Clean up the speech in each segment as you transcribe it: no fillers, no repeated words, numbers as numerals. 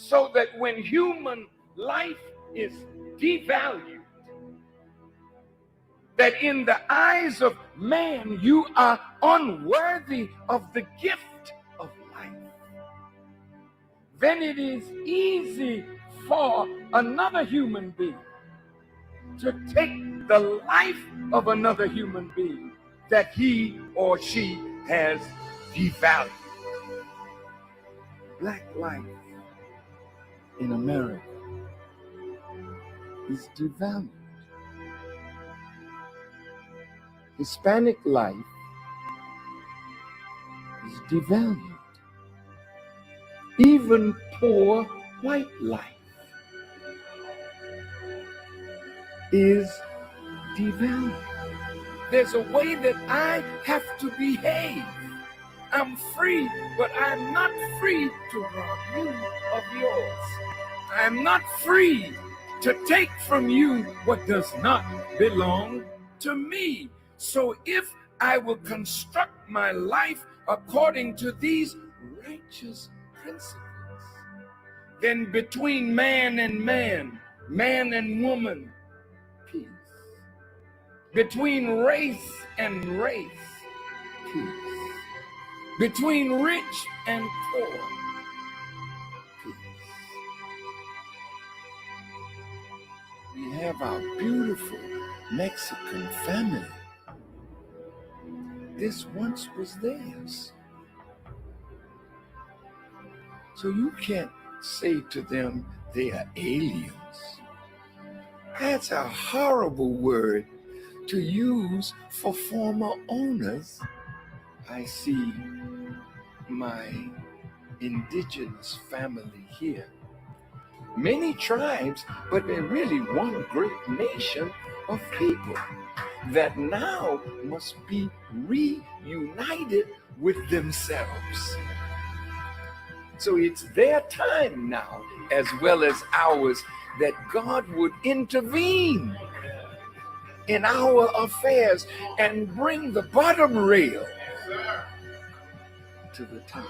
so that when human life is devalued, that in the eyes of man you are unworthy of the gift of life, then it is easy for another human being to take the life of another human being that he or she has devalued. Black life in America is devalued. Hispanic life is devalued. Even poor white life is devalued. There's a way that I have to behave. I'm free, but I'm not free to rob you of yours. I'm not free to take from you what does not belong to me. So if I will construct my life according to these righteous principles, then between man and man, man and woman, peace. Between race and race, peace. Between rich and poor, peace. We have our beautiful Mexican family. This once was theirs. So you can't say to them they are aliens. That's a horrible word to use for former owners. I see my indigenous family here. Many tribes, but they're really one great nation of people that now must be reunited with themselves. So it's their time now, as well as ours, that God would intervene in our affairs and bring the bottom rail to the top.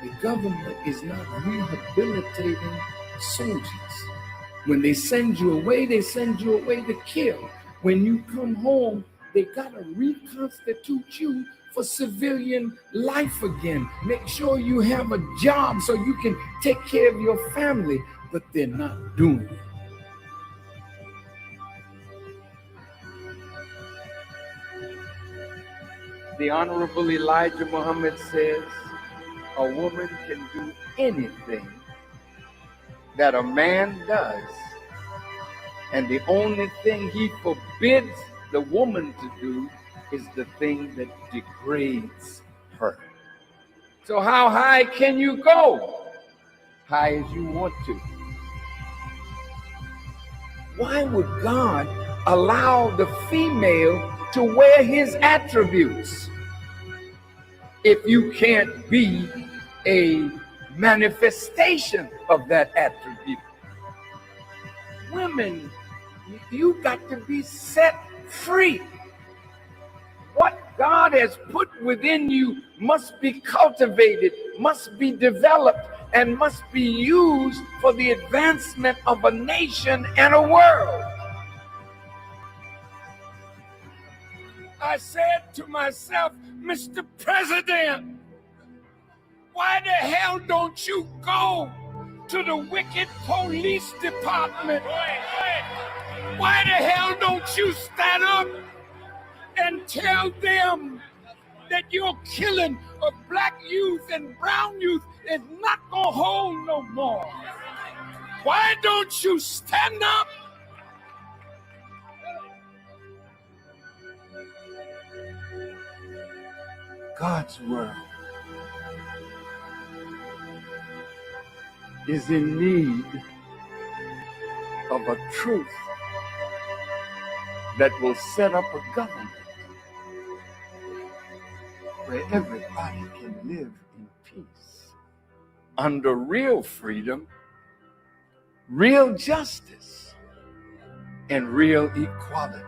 The government is not rehabilitating soldiers. When they send you away to kill. When you come home, they gotta reconstitute you for civilian life again. Make sure you have a job so you can take care of your family, but they're not doing it. The Honorable Elijah Muhammad says, a woman can do anything that a man does, and the only thing he forbids the woman to do is the thing that degrades her. So how high can you go? High as you want to. Why would God allow the female to wear his attributes if you can't be a manifestation of that attribute? Women, you got to be set free. What God has put within you must be cultivated, must be developed, and must be used for the advancement of a nation and a world. I said to myself, Mr. President, why the hell don't you go to the wicked police department? Why the hell don't you stand up and tell them that your killing of black youth and brown youth is not gonna hold no more? Why don't you stand up? God's world is in need of a truth that will set up a government where everybody can live in peace, under real freedom, real justice, and real equality.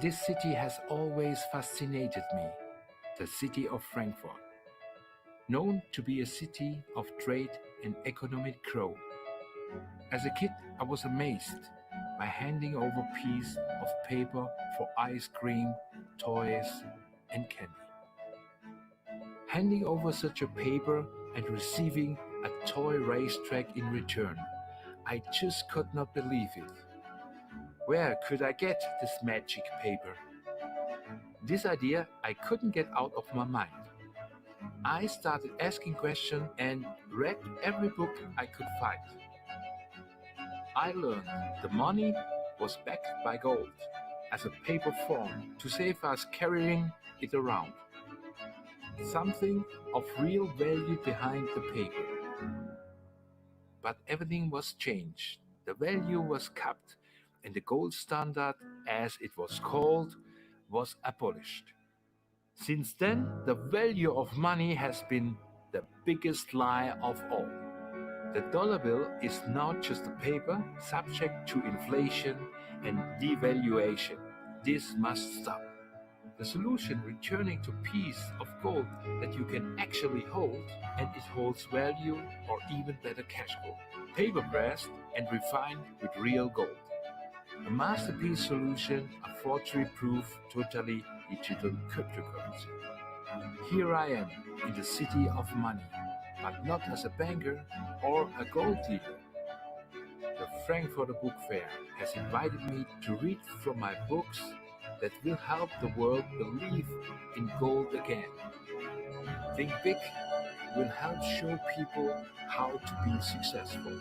This city has always fascinated me, the city of Frankfurt, known to be a city of trade and economic growth. As a kid, I was amazed by handing over a piece of paper for ice cream, toys, and candy. Handing over such a paper and receiving a toy racetrack in return, I just could not believe it. Where could I get this magic paper? This idea I couldn't get out of my mind. I started asking questions and read every book I could find. I learned the money was backed by gold as a paper form to save us carrying it around. Something of real value behind the paper. But everything was changed. The value was capped, and the gold standard, as it was called, was abolished. Since then, the value of money has been the biggest lie of all. The dollar bill is now just a paper subject to inflation and devaluation. This must stop. The solution returning to a piece of gold that you can actually hold and it holds value or even better cash flow. Paper pressed and refined with real gold. A masterpiece solution, a forgery-proof, totally digital cryptocurrency. Here I am in the city of money, but not as a banker or a gold dealer. The Frankfurter Book Fair has invited me to read from my books that will help the world believe in gold again. Think Big will help show people how to be successful.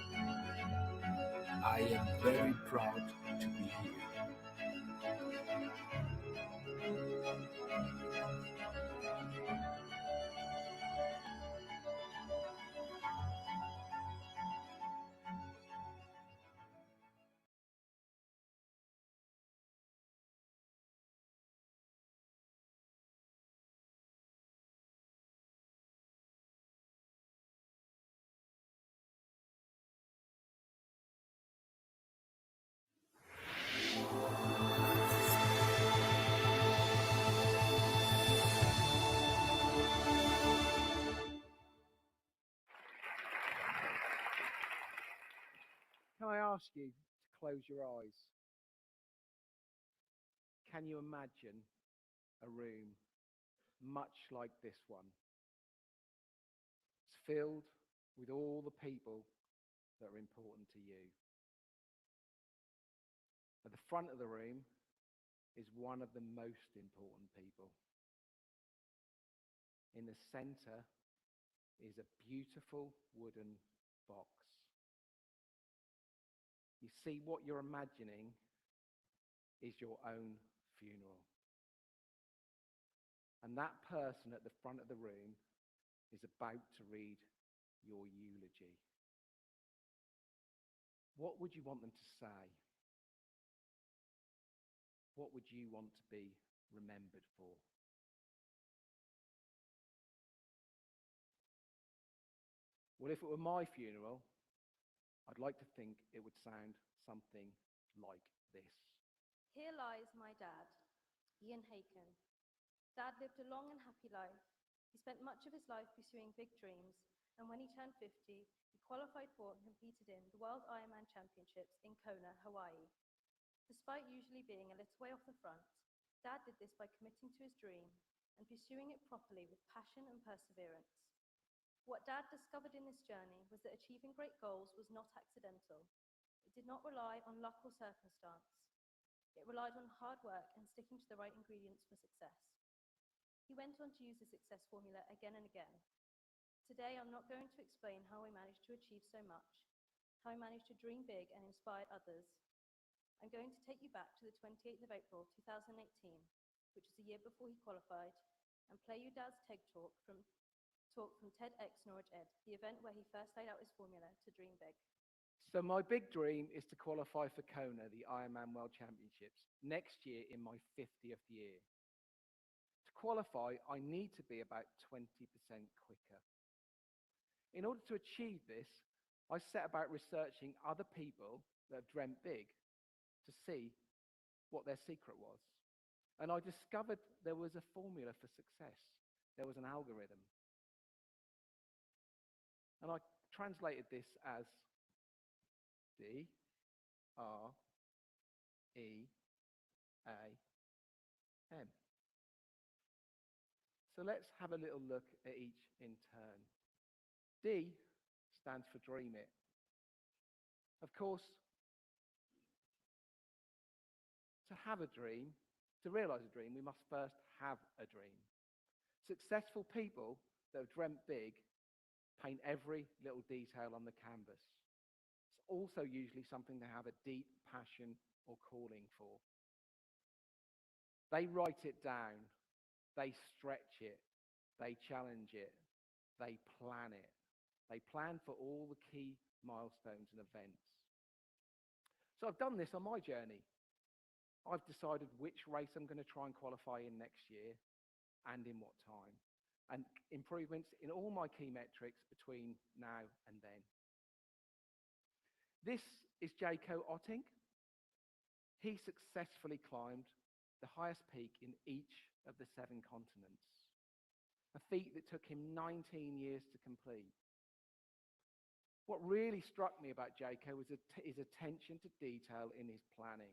I am very proud to be here. Can I ask you to close your eyes? Can you imagine a room much like this one? It's filled with all the people that are important to you. At the front of the room is one of the most important people. In the center is a beautiful wooden box. You see, what you're imagining is your own funeral. And that person at the front of the room is about to read your eulogy. What would you want them to say? What would you want to be remembered for? Well, if it were my funeral, I'd like to think it would sound something like this. Here lies my dad, Ian Haken. Dad lived a long and happy life. He spent much of his life pursuing big dreams, and when he turned 50, he qualified for and competed in the World Ironman Championships in Kona, Hawaii. Despite usually being a little way off the front, Dad did this by committing to his dream and pursuing it properly with passion and perseverance. What Dad discovered in this journey was that achieving great goals was not accidental. It did not rely on luck or circumstance. It relied on hard work and sticking to the right ingredients for success. He went on to use the success formula again and again. Today, I'm not going to explain how he managed to achieve so much, how he managed to dream big and inspire others. I'm going to take you back to the 28th of April 2018, which was a year before he qualified, and play you Dad's TED talk from TEDx Norwich Ed, the event where he first laid out his formula to dream big. So my big dream is to qualify for Kona, the Ironman World Championships, next year in my 50th year. To qualify, I need to be about 20% quicker. In order to achieve this, I set about researching other people that have dreamt big to see what their secret was. And I discovered there was a formula for success. There was an algorithm. And I translated this as D, R, E, A, M. So let's have a little look at each in turn. D stands for dream it. Of course, to have a dream, to realize a dream, we must first have a dream. Successful people that have dreamt big paint every little detail on the canvas. It's also usually something they have a deep passion or calling for. They write it down, they stretch it, they challenge it, they plan it. They plan for all the key milestones and events. So I've done this on my journey. I've decided which race I'm going to try and qualify in next year and in what time, and improvements in all my key metrics between now and then. This is Jaco Otting. He successfully climbed the highest peak in each of the 7 continents, a feat that took him 19 years to complete. What really struck me about Jaco was his attention to detail in his planning,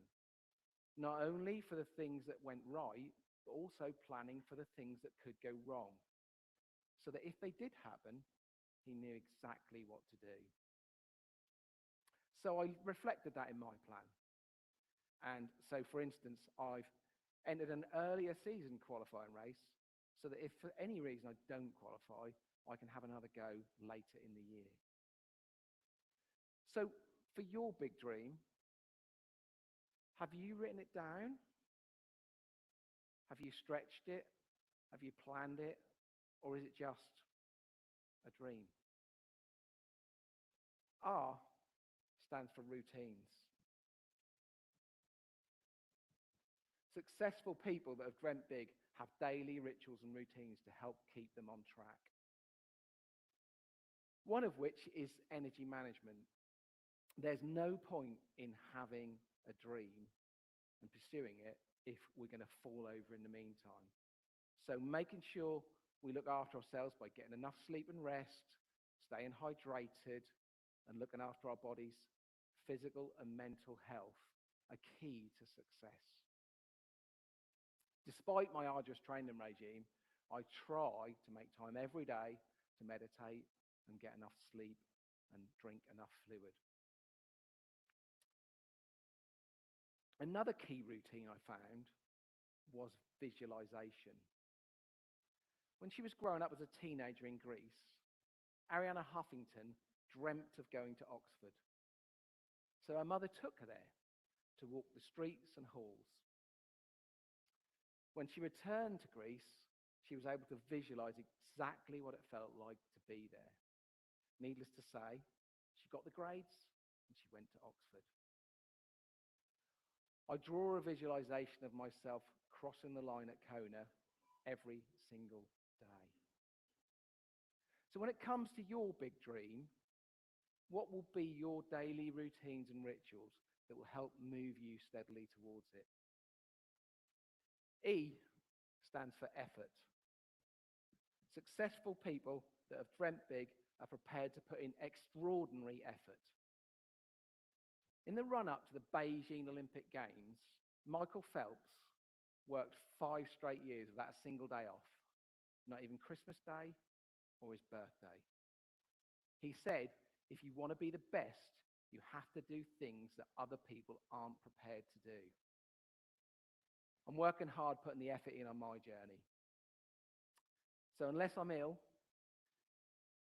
not only for the things that went right, but also planning for the things that could go wrong, so that if they did happen, he knew exactly what to do. So I reflected that in my plan. And so, for instance, I've entered an earlier season qualifying race so that if for any reason I don't qualify, I can have another go later in the year. So for your big dream, have you written it down? Have you stretched it? Have you planned it? Or is it just a dream? R stands for routines. Successful people that have dreamt big have daily rituals and routines to help keep them on track. One of which is energy management. There's no point in having a dream and pursuing it if we're going to fall over in the meantime. So making sure we look after ourselves by getting enough sleep and rest, staying hydrated, and looking after our body's physical and mental health are key to success. Despite my arduous training regime, I try to make time every day to meditate and get enough sleep and drink enough fluid. Another key routine I found was visualization. When she was growing up as a teenager in Greece, Arianna Huffington dreamt of going to Oxford. So her mother took her there to walk the streets and halls. When she returned to Greece, she was able to visualize exactly what it felt like to be there. Needless to say, she got the grades and she went to Oxford. I draw a visualization of myself crossing the line at Kona every single day. So when it comes to your big dream, what will be your daily routines and rituals that will help move you steadily towards it? E stands for effort. Successful people that have dreamt big are prepared to put in extraordinary effort. In the run-up to the Beijing Olympic Games, Michael Phelps worked 5 straight years without a single day off, not even Christmas Day or his birthday. He said, if you want to be the best, you have to do things that other people aren't prepared to do. I'm working hard putting the effort in on my journey. So unless I'm ill,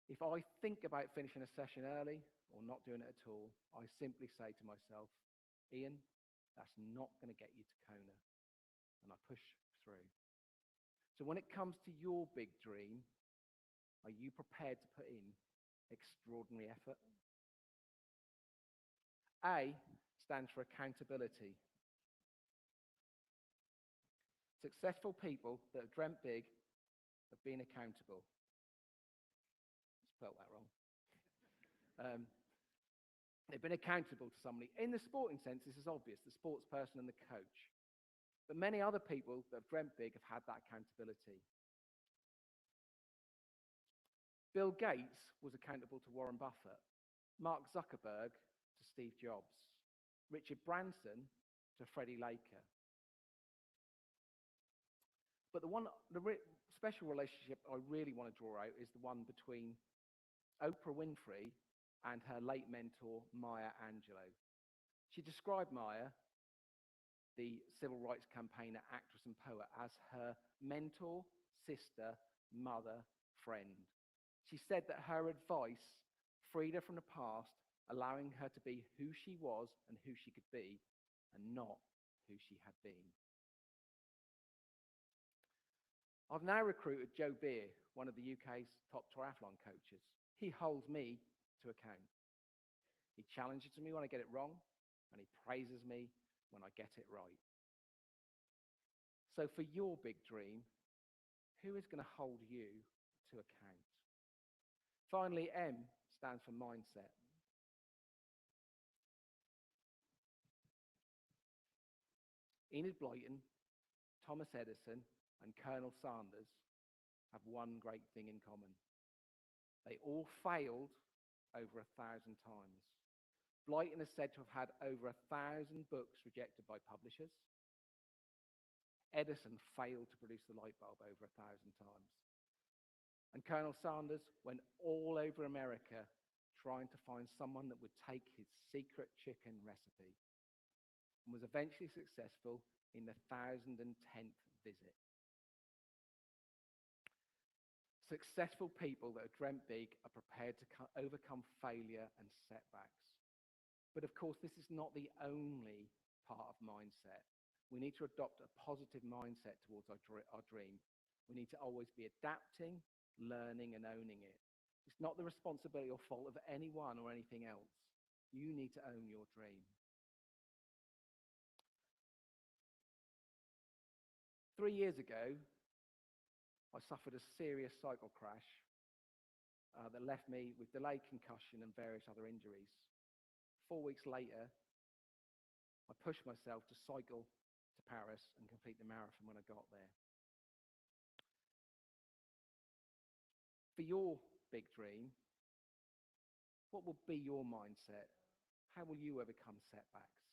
if I think about finishing a session early or not doing it at all, I simply say to myself, Ian, that's not going to get you to Kona. And I push through. So when it comes to your big dream, are you prepared to put in extraordinary effort? A stands for accountability. Successful people that have dreamt big have been accountable. Spelled that wrong. They've been accountable to somebody. In the sporting sense, this is obvious, the sports person and the coach. But many other people that have dreamt big have had that accountability. Bill Gates was accountable to Warren Buffett, Mark Zuckerberg to Steve Jobs, Richard Branson to Freddie Laker. But the special relationship I really want to draw out is the one between Oprah Winfrey and her late mentor, Maya Angelou. She described Maya, the civil rights campaigner, actress, and poet, as her mentor, sister, mother, friend. She said that her advice freed her from the past, allowing her to be who she was and who she could be, and not who she had been. I've now recruited Joe Beer, one of the UK's top triathlon coaches. He holds me to account. He challenges me when I get it wrong, and he praises me when I get it right. So for your big dream, who is going to hold you to account? Finally, M stands for mindset. Enid Blyton, Thomas Edison, and Colonel Sanders have one great thing in common. They all failed over 1,000 times. Blyton is said to have had over 1,000 books rejected by publishers. Edison failed to produce the light bulb over 1,000 times. And Colonel Sanders went all over America trying to find someone that would take his secret chicken recipe, and was eventually successful in the 1,010th visit. Successful people that have dreamt big are prepared to overcome failure and setbacks. But of course, this is not the only part of mindset. We need to adopt a positive mindset towards our dream. We need to always be adapting, learning, and owning it. It's not the responsibility or fault of anyone or anything else. You need to own your dream. 3 years ago, I suffered a serious cycle crash that left me with delayed concussion and various other injuries. 4 weeks later, I pushed myself to cycle to Paris and complete the marathon when I got there. For your big dream, what will be your mindset? How will you overcome setbacks?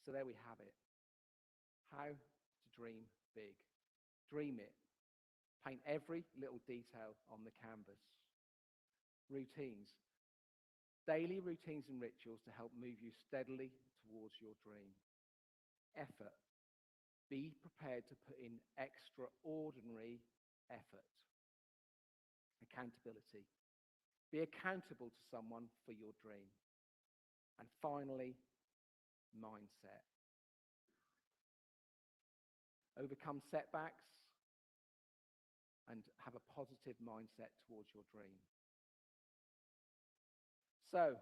So there we have it. How to dream big. Dream it. Paint every little detail on the canvas. Routines. Daily routines and rituals to help move you steadily towards your dream. Effort. Be prepared to put in extraordinary effort. Accountability. Be accountable to someone for your dream. And finally, mindset. Overcome setbacks and have a positive mindset towards your dream. So,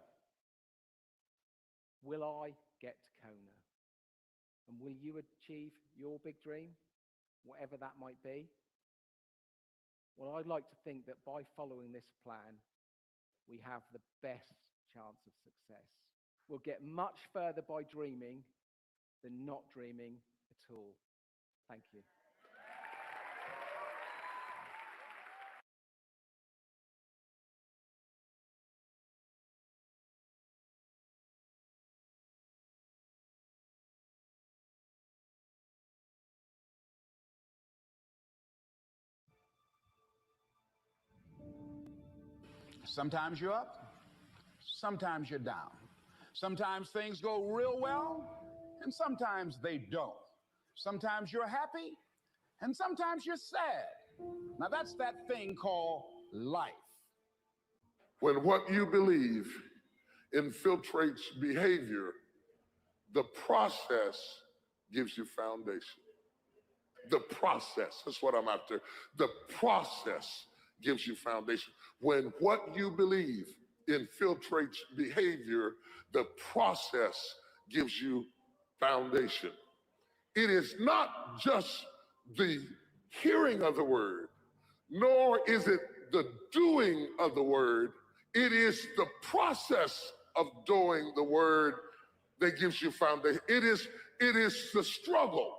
will I get to Kona? And will you achieve your big dream, whatever that might be? Well, I'd like to think that by following this plan, we have the best chance of success. We'll get much further by dreaming than not dreaming at all. Thank you. Sometimes you're up, sometimes you're down. Sometimes things go real well, and sometimes they don't. Sometimes you're happy, and sometimes you're sad. Now that's that thing called life. When what you believe infiltrates behavior, the process gives you foundation. The process, that's what I'm after. The process gives you foundation. When what you believe infiltrates behavior, the process gives you foundation. It is not just the hearing of the word, nor is it the doing of the word. It is the process of doing the word that gives you foundation. It is the struggle.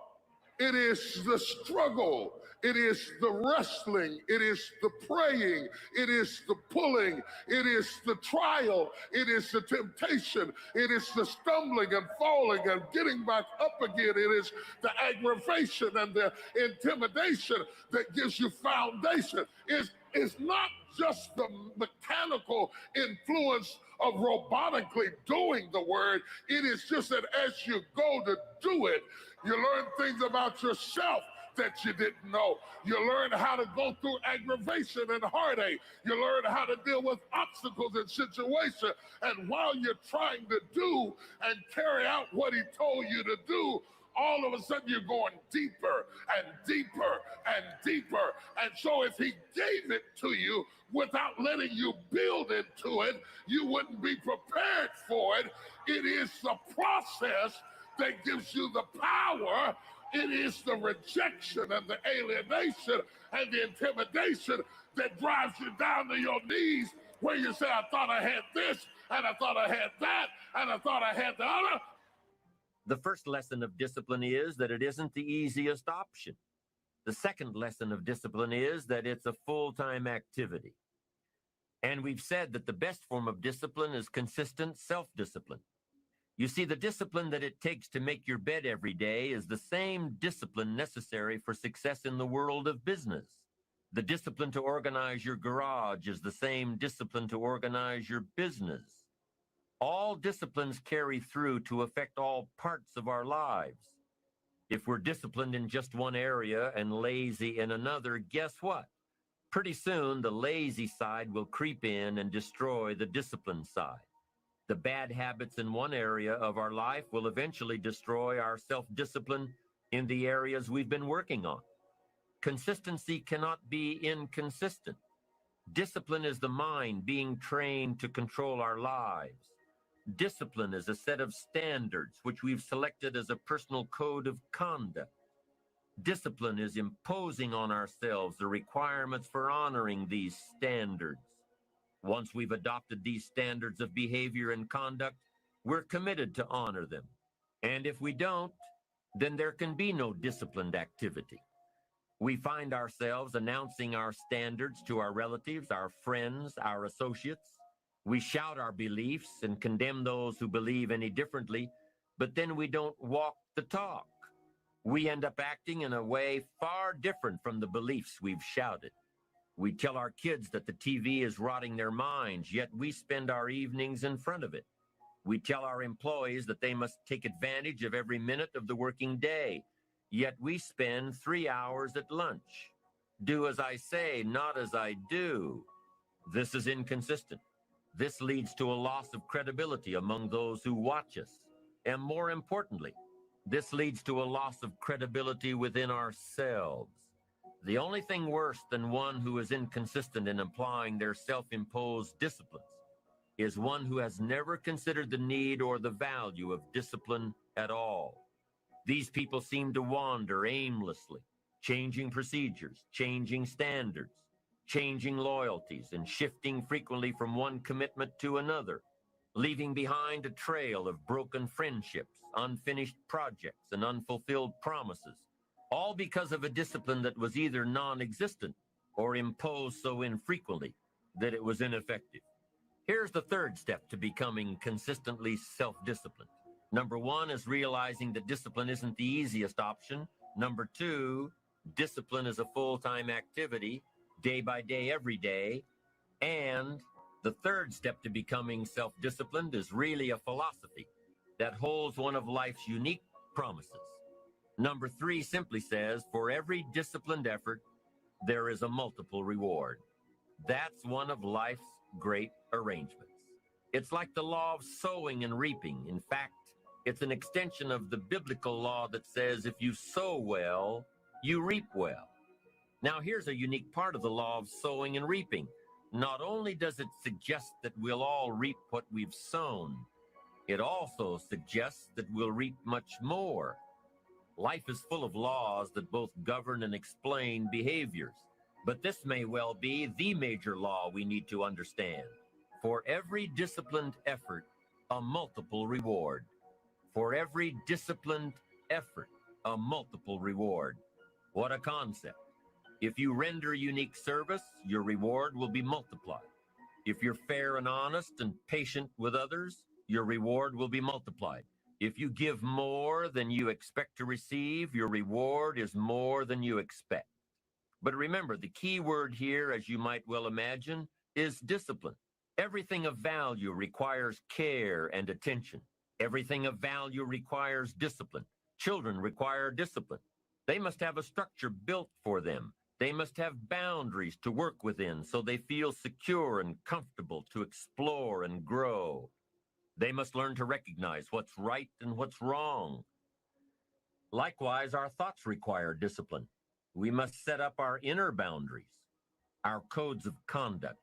It is the struggle. It is the wrestling. It is the praying. It is the pulling. It is the trial. It is the temptation. It is the stumbling and falling and getting back up again. It is the aggravation and the intimidation that gives you foundation. It's not just the mechanical influence of robotically doing the word. It is just that as you go to do it, you learn things about yourself that you didn't know. You learn how to go through aggravation and heartache. You learn how to deal with obstacles and situations. And while you're trying to do and carry out what he told you to do, all of a sudden you're going deeper and deeper and deeper. And so if he gave it to you without letting you build into it, you wouldn't be prepared for it. It is the process that gives you the power. It is the rejection and the alienation and the intimidation that drives you down to your knees, where you say, I thought I had this, and I thought I had that, and I thought I had the other. The first lesson of discipline is that it isn't the easiest option. The second lesson of discipline is that it's a full-time activity. And we've said that the best form of discipline is consistent self-discipline. You see, the discipline that it takes to make your bed every day is the same discipline necessary for success in the world of business. The discipline to organize your garage is the same discipline to organize your business. All disciplines carry through to affect all parts of our lives. If we're disciplined in just one area and lazy in another, guess what? Pretty soon, the lazy side will creep in and destroy the disciplined side. The bad habits in one area of our life will eventually destroy our self-discipline in the areas we've been working on. Consistency cannot be inconsistent. Discipline is the mind being trained to control our lives. Discipline is a set of standards which we've selected as a personal code of conduct. Discipline is imposing on ourselves the requirements for honoring these standards. Once we've adopted these standards of behavior and conduct, we're committed to honor them. And if we don't, then there can be no disciplined activity. We find ourselves announcing our standards to our relatives, our friends, our associates. We shout our beliefs and condemn those who believe any differently, but then we don't walk the talk. We end up acting in a way far different from the beliefs we've shouted. We tell our kids that the TV is rotting their minds, yet we spend our evenings in front of it. We tell our employees that they must take advantage of every minute of the working day, yet we spend 3 hours at lunch. Do as I say, not as I do. This is inconsistent. This leads to a loss of credibility among those who watch us. And more importantly, this leads to a loss of credibility within ourselves. The only thing worse than one who is inconsistent in applying their self-imposed disciplines is one who has never considered the need or the value of discipline at all. These people seem to wander aimlessly, changing procedures, changing standards, changing loyalties, and shifting frequently from one commitment to another, leaving behind a trail of broken friendships, unfinished projects, and unfulfilled promises, all because of a discipline that was either non-existent or imposed so infrequently that it was ineffective. Here's the third step to becoming consistently self-disciplined. Number one is realizing that discipline isn't the easiest option. Number two, discipline is a full-time activity, day by day, every day. And the third step to becoming self-disciplined is really a philosophy that holds one of life's unique promises. Number three simply says, for every disciplined effort, there is a multiple reward. That's one of life's great arrangements. It's like the law of sowing and reaping. In fact, it's an extension of the biblical law that says if you sow well, you reap well. Now, here's a unique part of the law of sowing and reaping. Not only does it suggest that we'll all reap what we've sown, it also suggests that we'll reap much more. Life is full of laws that both govern and explain behaviors, but this may well be the major law we need to understand. For every disciplined effort, a multiple reward. For every disciplined effort, a multiple reward. What a concept. If you render unique service, your reward will be multiplied. If you're fair and honest and patient with others, your reward will be multiplied. If you give more than you expect to receive, your reward is more than you expect. But remember, the key word here, as you might well imagine, is discipline. Everything of value requires care and attention. Everything of value requires discipline. Children require discipline. They must have a structure built for them. They must have boundaries to work within so they feel secure and comfortable to explore and grow. They must learn to recognize what's right and what's wrong. Likewise, our thoughts require discipline. We must set up our inner boundaries, our codes of conduct,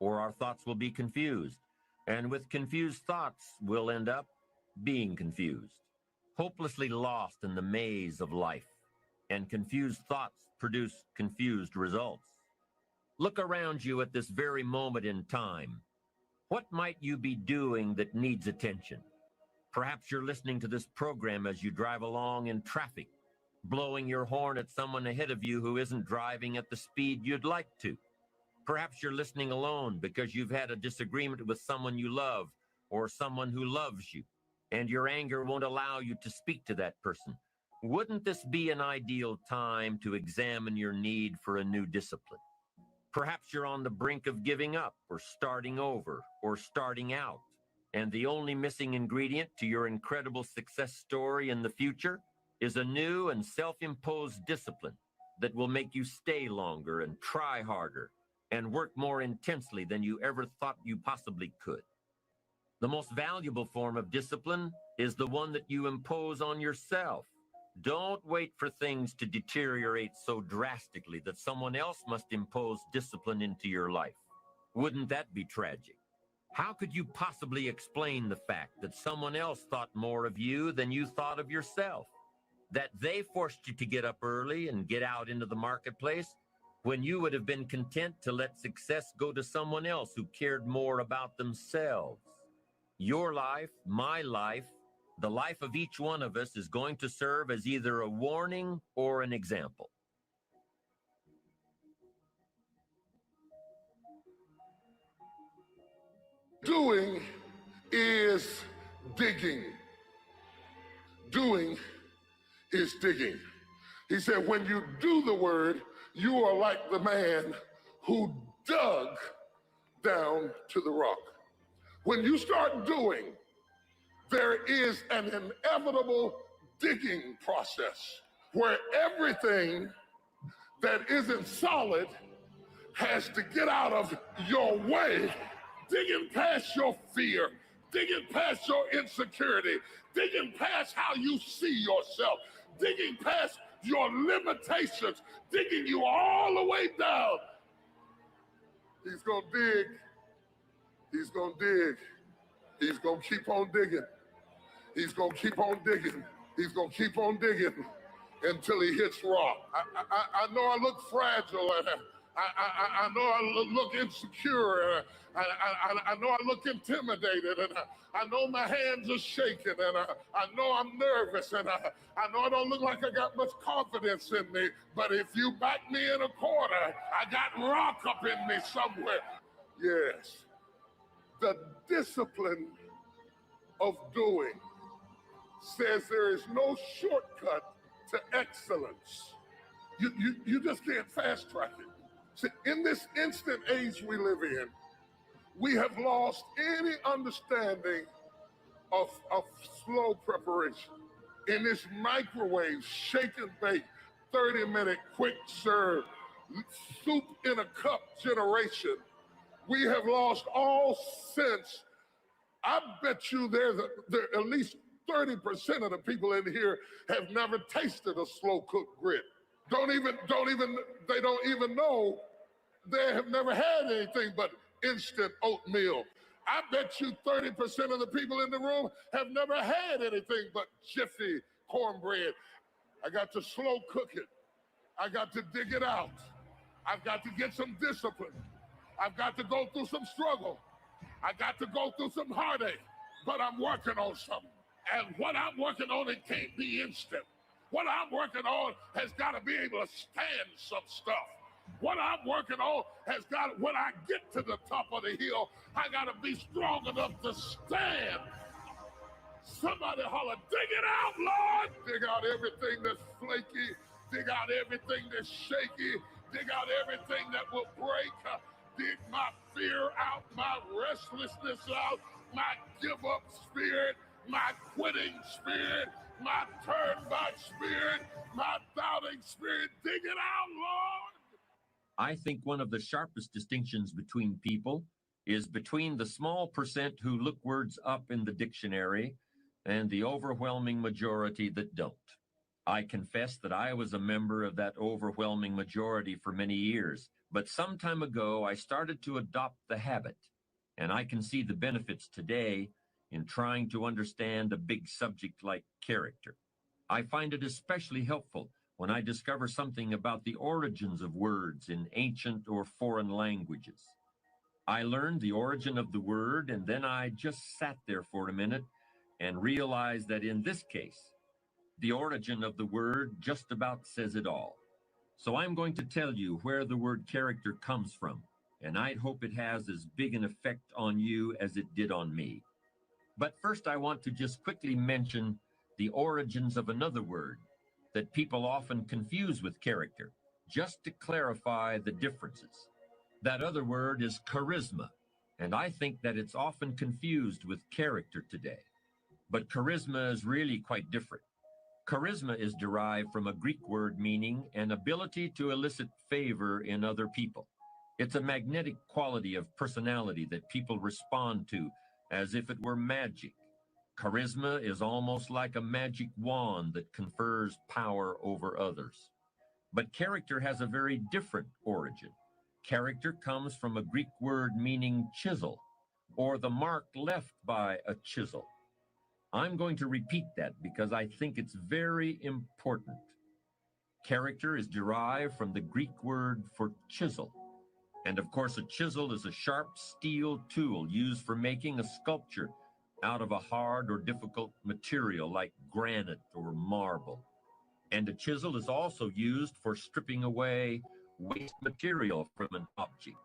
or our thoughts will be confused. And with confused thoughts, we'll end up being confused, hopelessly lost in the maze of life. And confused thoughts produce confused results. Look around you at this very moment in time. What might you be doing that needs attention? Perhaps you're listening to this program as you drive along in traffic, blowing your horn at someone ahead of you who isn't driving at the speed you'd like to. Perhaps you're listening alone because you've had a disagreement with someone you love or someone who loves you, and your anger won't allow you to speak to that person. Wouldn't this be an ideal time to examine your need for a new discipline? Perhaps you're on the brink of giving up or starting over or starting out, and the only missing ingredient to your incredible success story in the future is a new and self-imposed discipline that will make you stay longer and try harder and work more intensely than you ever thought you possibly could. The most valuable form of discipline is the one that you impose on yourself. Don't wait for things to deteriorate so drastically that someone else must impose discipline into your life. Wouldn't that be tragic? How could you possibly explain the fact that someone else thought more of you than you thought of yourself? That they forced you to get up early and get out into the marketplace when you would have been content to let success go to someone else who cared more about themselves? Your life, my life, the life of each one of us is going to serve as either a warning or an example. Doing is digging. Doing is digging. He said, when you do the word, you are like the man who dug down to the rock. When you start doing, there is an inevitable digging process where everything that isn't solid has to get out of your way, digging past your fear, digging past your insecurity, digging past how you see yourself, digging past your limitations, digging you all the way down. He's gonna dig. He's gonna dig. He's gonna keep on digging. He's gonna keep on digging. He's gonna keep on digging until he hits rock. I know I look fragile, and I know I look insecure, I know I look intimidated, and I know my hands are shaking, and I know I'm nervous, and I know I don't look like I got much confidence in me, but if you back me in a corner, I got rock up in me somewhere. Yes, the discipline of doing says there is no shortcut to excellence. You just can't fast track it. See, in this instant age we live in, we have lost any understanding of slow preparation. In this microwave, shake and bake, 30-minute quick serve, soup in a cup generation, we have lost all sense. I bet you there at least 30% of the people in here have never tasted a slow cooked grit. They don't even know. They have never had anything but instant oatmeal. I bet you 30% of the people in the room have never had anything but Jiffy cornbread. I got to slow cook it. I got to dig it out. I've got to get some discipline. I've got to go through some struggle. I got to go through some heartache, but I'm working on something. And what I'm working on, it can't be instant. What I'm working on has got to be able to stand some stuff. What I'm working on has got, when I get to the top of the hill, I got to be strong enough to stand. Somebody holler, dig it out, Lord. Dig out everything that's flaky. Dig out everything that's shaky. Dig out everything that will break. Dig my fear out, my restlessness out, my give up spirit, my quitting spirit, my turn back spirit, my doubting spirit. Dig it out, Lord. I think one of the sharpest distinctions between people is between the small percent who look words up in the dictionary and the overwhelming majority that don't. I confess that I was a member of that overwhelming majority for many years, but some time ago I started to adopt the habit, and I can see the benefits today in trying to understand a big subject like character. I find it especially helpful when I discover something about the origins of words in ancient or foreign languages. I learned the origin of the word, and then I just sat there for a minute and realized that in this case, the origin of the word just about says it all. So I'm going to tell you where the word character comes from, and I'd hope it has as big an effect on you as it did on me. But first, I want to just quickly mention the origins of another word that people often confuse with character, just to clarify the differences. That other word is charisma, and I think that it's often confused with character today. But charisma is really quite different. Charisma is derived from a Greek word meaning an ability to elicit favor in other people. It's a magnetic quality of personality that people respond to as if it were magic. Charisma is almost like a magic wand that confers power over others. But character has a very different origin. Character comes from a Greek word meaning chisel, or the mark left by a chisel. I'm going to repeat that because I think it's very important. Character is derived from the Greek word for chisel. And of course, a chisel is a sharp steel tool used for making a sculpture out of a hard or difficult material like granite or marble. And a chisel is also used for stripping away waste material from an object,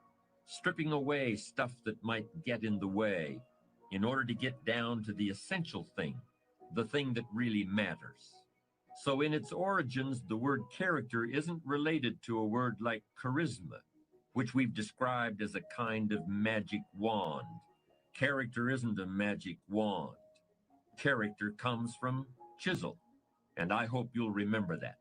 stripping away stuff that might get in the way, in order to get down to the essential thing, the thing that really matters. So in its origins, the word character isn't related to a word like charisma, which we've described as a kind of magic wand. Character isn't a magic wand. Character comes from chisel, and I hope you'll remember that.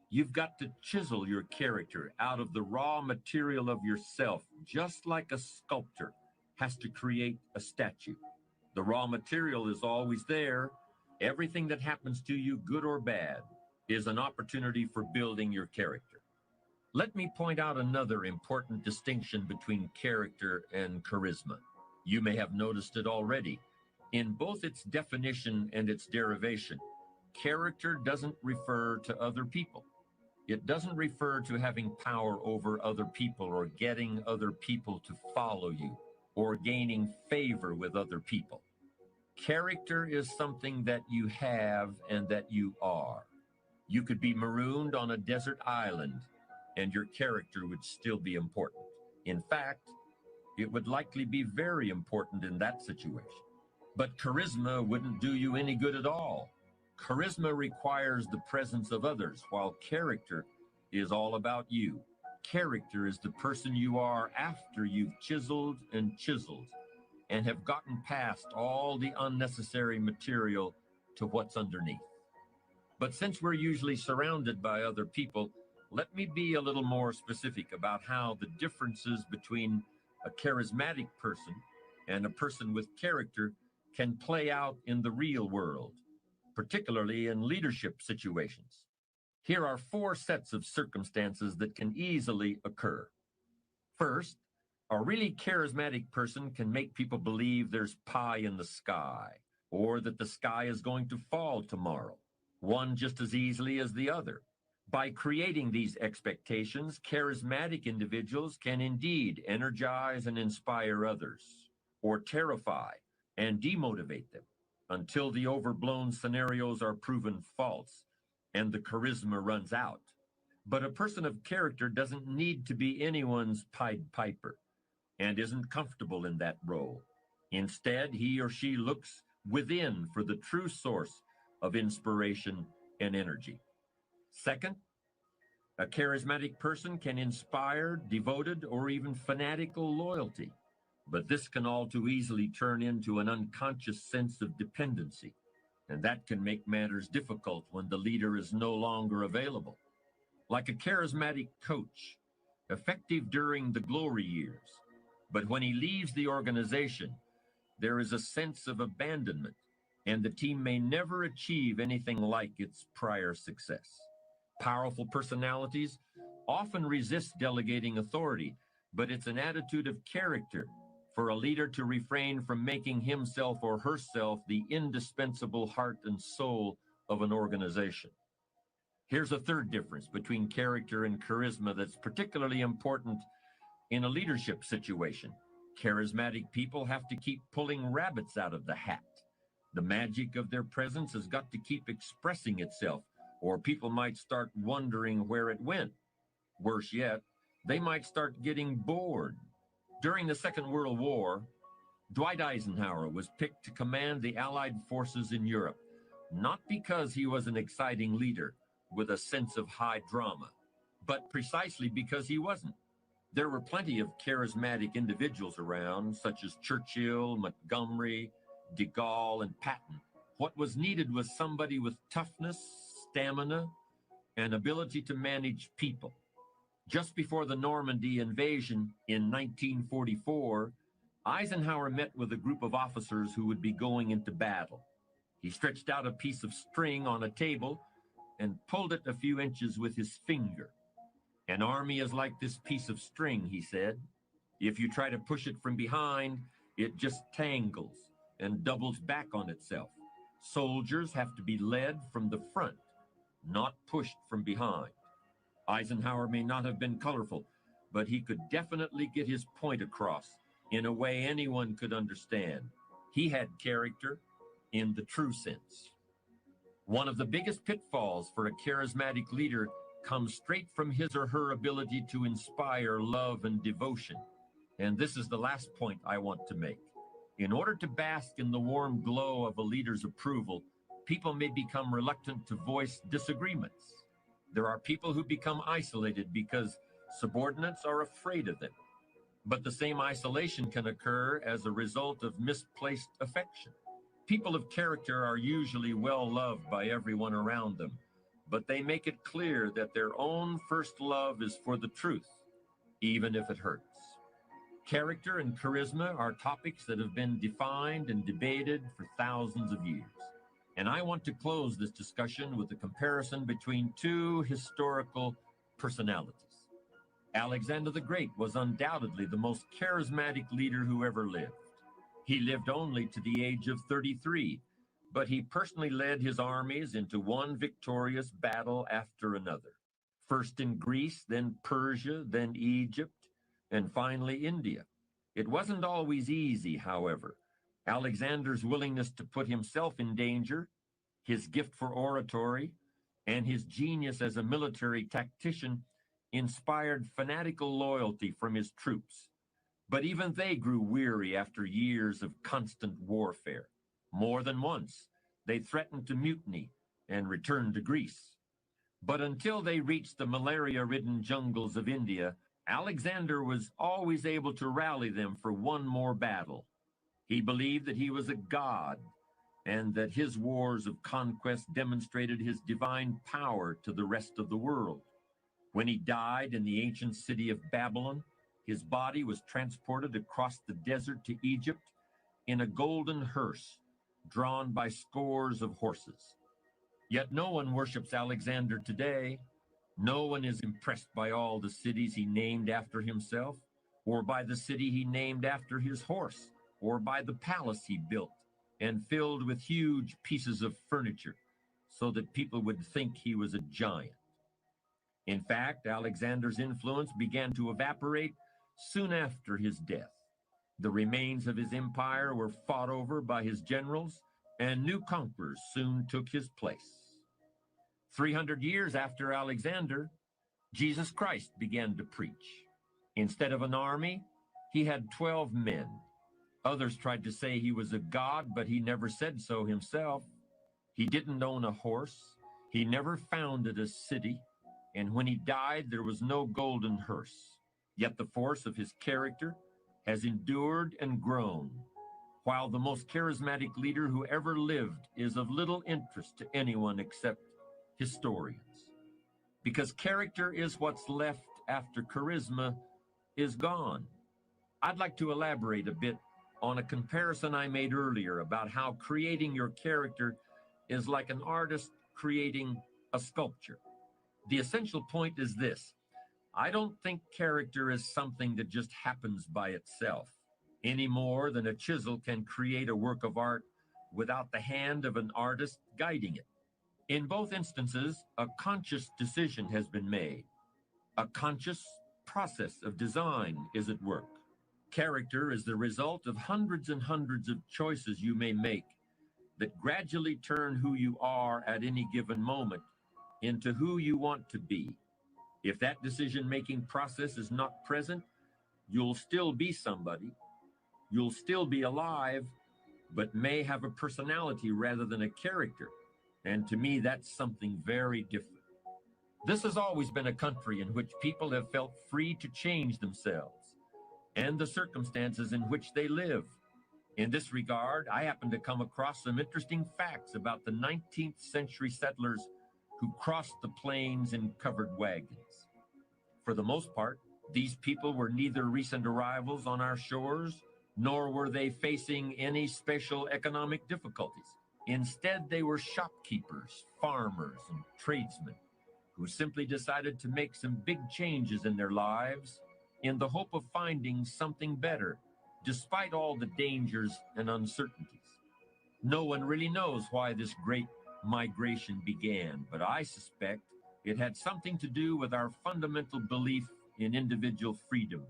You've got to chisel your character out of the raw material of yourself, just like a sculptor has to create a statue. The raw material is always there. Everything that happens to you, good or bad, is an opportunity for building your character. Let me point out another important distinction between character and charisma. You may have noticed it already. In both its definition and its derivation, character doesn't refer to other people. It doesn't refer to having power over other people or getting other people to follow you or gaining favor with other people. Character is something that you have and that you are. You could be marooned on a desert island and your character would still be important. In fact, it would likely be very important in that situation. But charisma wouldn't do you any good at all. Charisma requires the presence of others, while character is all about you. Character is the person you are after you've chiseled and have gotten past all the unnecessary material to what's underneath. But since we're usually surrounded by other people, let me be a little more specific about how the differences between a charismatic person and a person with character can play out in the real world, particularly in leadership situations. Here are 4 sets of circumstances that can easily occur. First, a really charismatic person can make people believe there's pie in the sky, or that the sky is going to fall tomorrow, one just as easily as the other. By creating these expectations, charismatic individuals can indeed energize and inspire others, or terrify and demotivate them. until the overblown scenarios are proven false and the charisma runs out. But a person of character doesn't need to be anyone's Pied Piper and isn't comfortable in that role. Instead, he or she looks within for the true source of inspiration and energy. Second, a charismatic person can inspire devoted or even fanatical loyalty, but this can all too easily turn into an unconscious sense of dependency, and that can make matters difficult when the leader is no longer available. Like a charismatic coach, effective during the glory years, but when he leaves the organization, there is a sense of abandonment, and the team may never achieve anything like its prior success. Powerful personalities often resist delegating authority, but it's an attitude of character for a leader to refrain from making himself or herself the indispensable heart and soul of an organization. Here's a third difference between character and charisma that's particularly important in a leadership situation. Charismatic people have to keep pulling rabbits out of the hat. The magic of their presence has got to keep expressing itself, or people might start wondering where it went. Worse yet, they might start getting bored. During the Second World War, Dwight Eisenhower was picked to command the Allied forces in Europe, not because he was an exciting leader with a sense of high drama, but precisely because he wasn't. There were plenty of charismatic individuals around, such as Churchill, Montgomery, de Gaulle, and Patton. What was needed was somebody with toughness, stamina, and ability to manage people. Just before the Normandy invasion in 1944, Eisenhower met with a group of officers who would be going into battle. He stretched out a piece of string on a table and pulled it a few inches with his finger. An army is like this piece of string, he said. If you try to push it from behind, it just tangles and doubles back on itself. Soldiers have to be led from the front, not pushed from behind. Eisenhower may not have been colorful, but he could definitely get his point across in a way anyone could understand. He had character in the true sense. One of the biggest pitfalls for a charismatic leader comes straight from his or her ability to inspire love and devotion. And this is the last point I want to make. In order to bask in the warm glow of a leader's approval, people may become reluctant to voice disagreements. There are people who become isolated because subordinates are afraid of them. But the same isolation can occur as a result of misplaced affection. People of character are usually well loved by everyone around them, but they make it clear that their own first love is for the truth, even if it hurts. Character and charisma are topics that have been defined and debated for thousands of years. And I want to close this discussion with a comparison between two historical personalities. Alexander the Great was undoubtedly the most charismatic leader who ever lived. He lived only to the age of 33, but he personally led his armies into one victorious battle after another. First in Greece, then Persia, then Egypt, and finally India. It wasn't always easy, however. Alexander's willingness to put himself in danger, his gift for oratory, and his genius as a military tactician inspired fanatical loyalty from his troops. But even they grew weary after years of constant warfare. More than once, they threatened to mutiny and return to Greece. But until they reached the malaria-ridden jungles of India, Alexander was always able to rally them for one more battle. He believed that he was a god, and that his wars of conquest demonstrated his divine power to the rest of the world. When he died in the ancient city of Babylon, his body was transported across the desert to Egypt in a golden hearse drawn by scores of horses. Yet no one worships Alexander today. No one is impressed by all the cities he named after himself, or by the city he named after his horse, or by the palace he built and filled with huge pieces of furniture so that people would think he was a giant. In fact, Alexander's influence began to evaporate soon after his death. The remains of his empire were fought over by his generals and new conquerors soon took his place. 300 years after Alexander, Jesus Christ began to preach. Instead of an army, he had 12 men. Others tried to say he was a god, but he never said so himself. He didn't own a horse. He never founded a city. And when he died, there was no golden hearse. Yet the force of his character has endured and grown, while the most charismatic leader who ever lived is of little interest to anyone except historians. Because character is what's left after charisma is gone. I'd like to elaborate a bit on a comparison I made earlier about how creating your character is like an artist creating a sculpture. The essential point is this: I don't think character is something that just happens by itself, any more than a chisel can create a work of art without the hand of an artist guiding it. In both instances, a conscious decision has been made. A conscious process of design is at work. Character is the result of hundreds and hundreds of choices you may make that gradually turn who you are at any given moment into who you want to be. If that decision-making process is not present, you'll still be somebody. You'll still be alive, but may have a personality rather than a character. And to me, that's something very different. This has always been a country in which people have felt free to change themselves and the circumstances in which they live. In this regard, I happen to come across some interesting facts about the 19th century settlers who crossed the plains in covered wagons. For the most part, these people were neither recent arrivals on our shores, nor were they facing any special economic difficulties. Instead, they were shopkeepers, farmers, and tradesmen who simply decided to make some big changes in their lives in the hope of finding something better, despite all the dangers and uncertainties. No one really knows why this great migration began, but I suspect it had something to do with our fundamental belief in individual freedom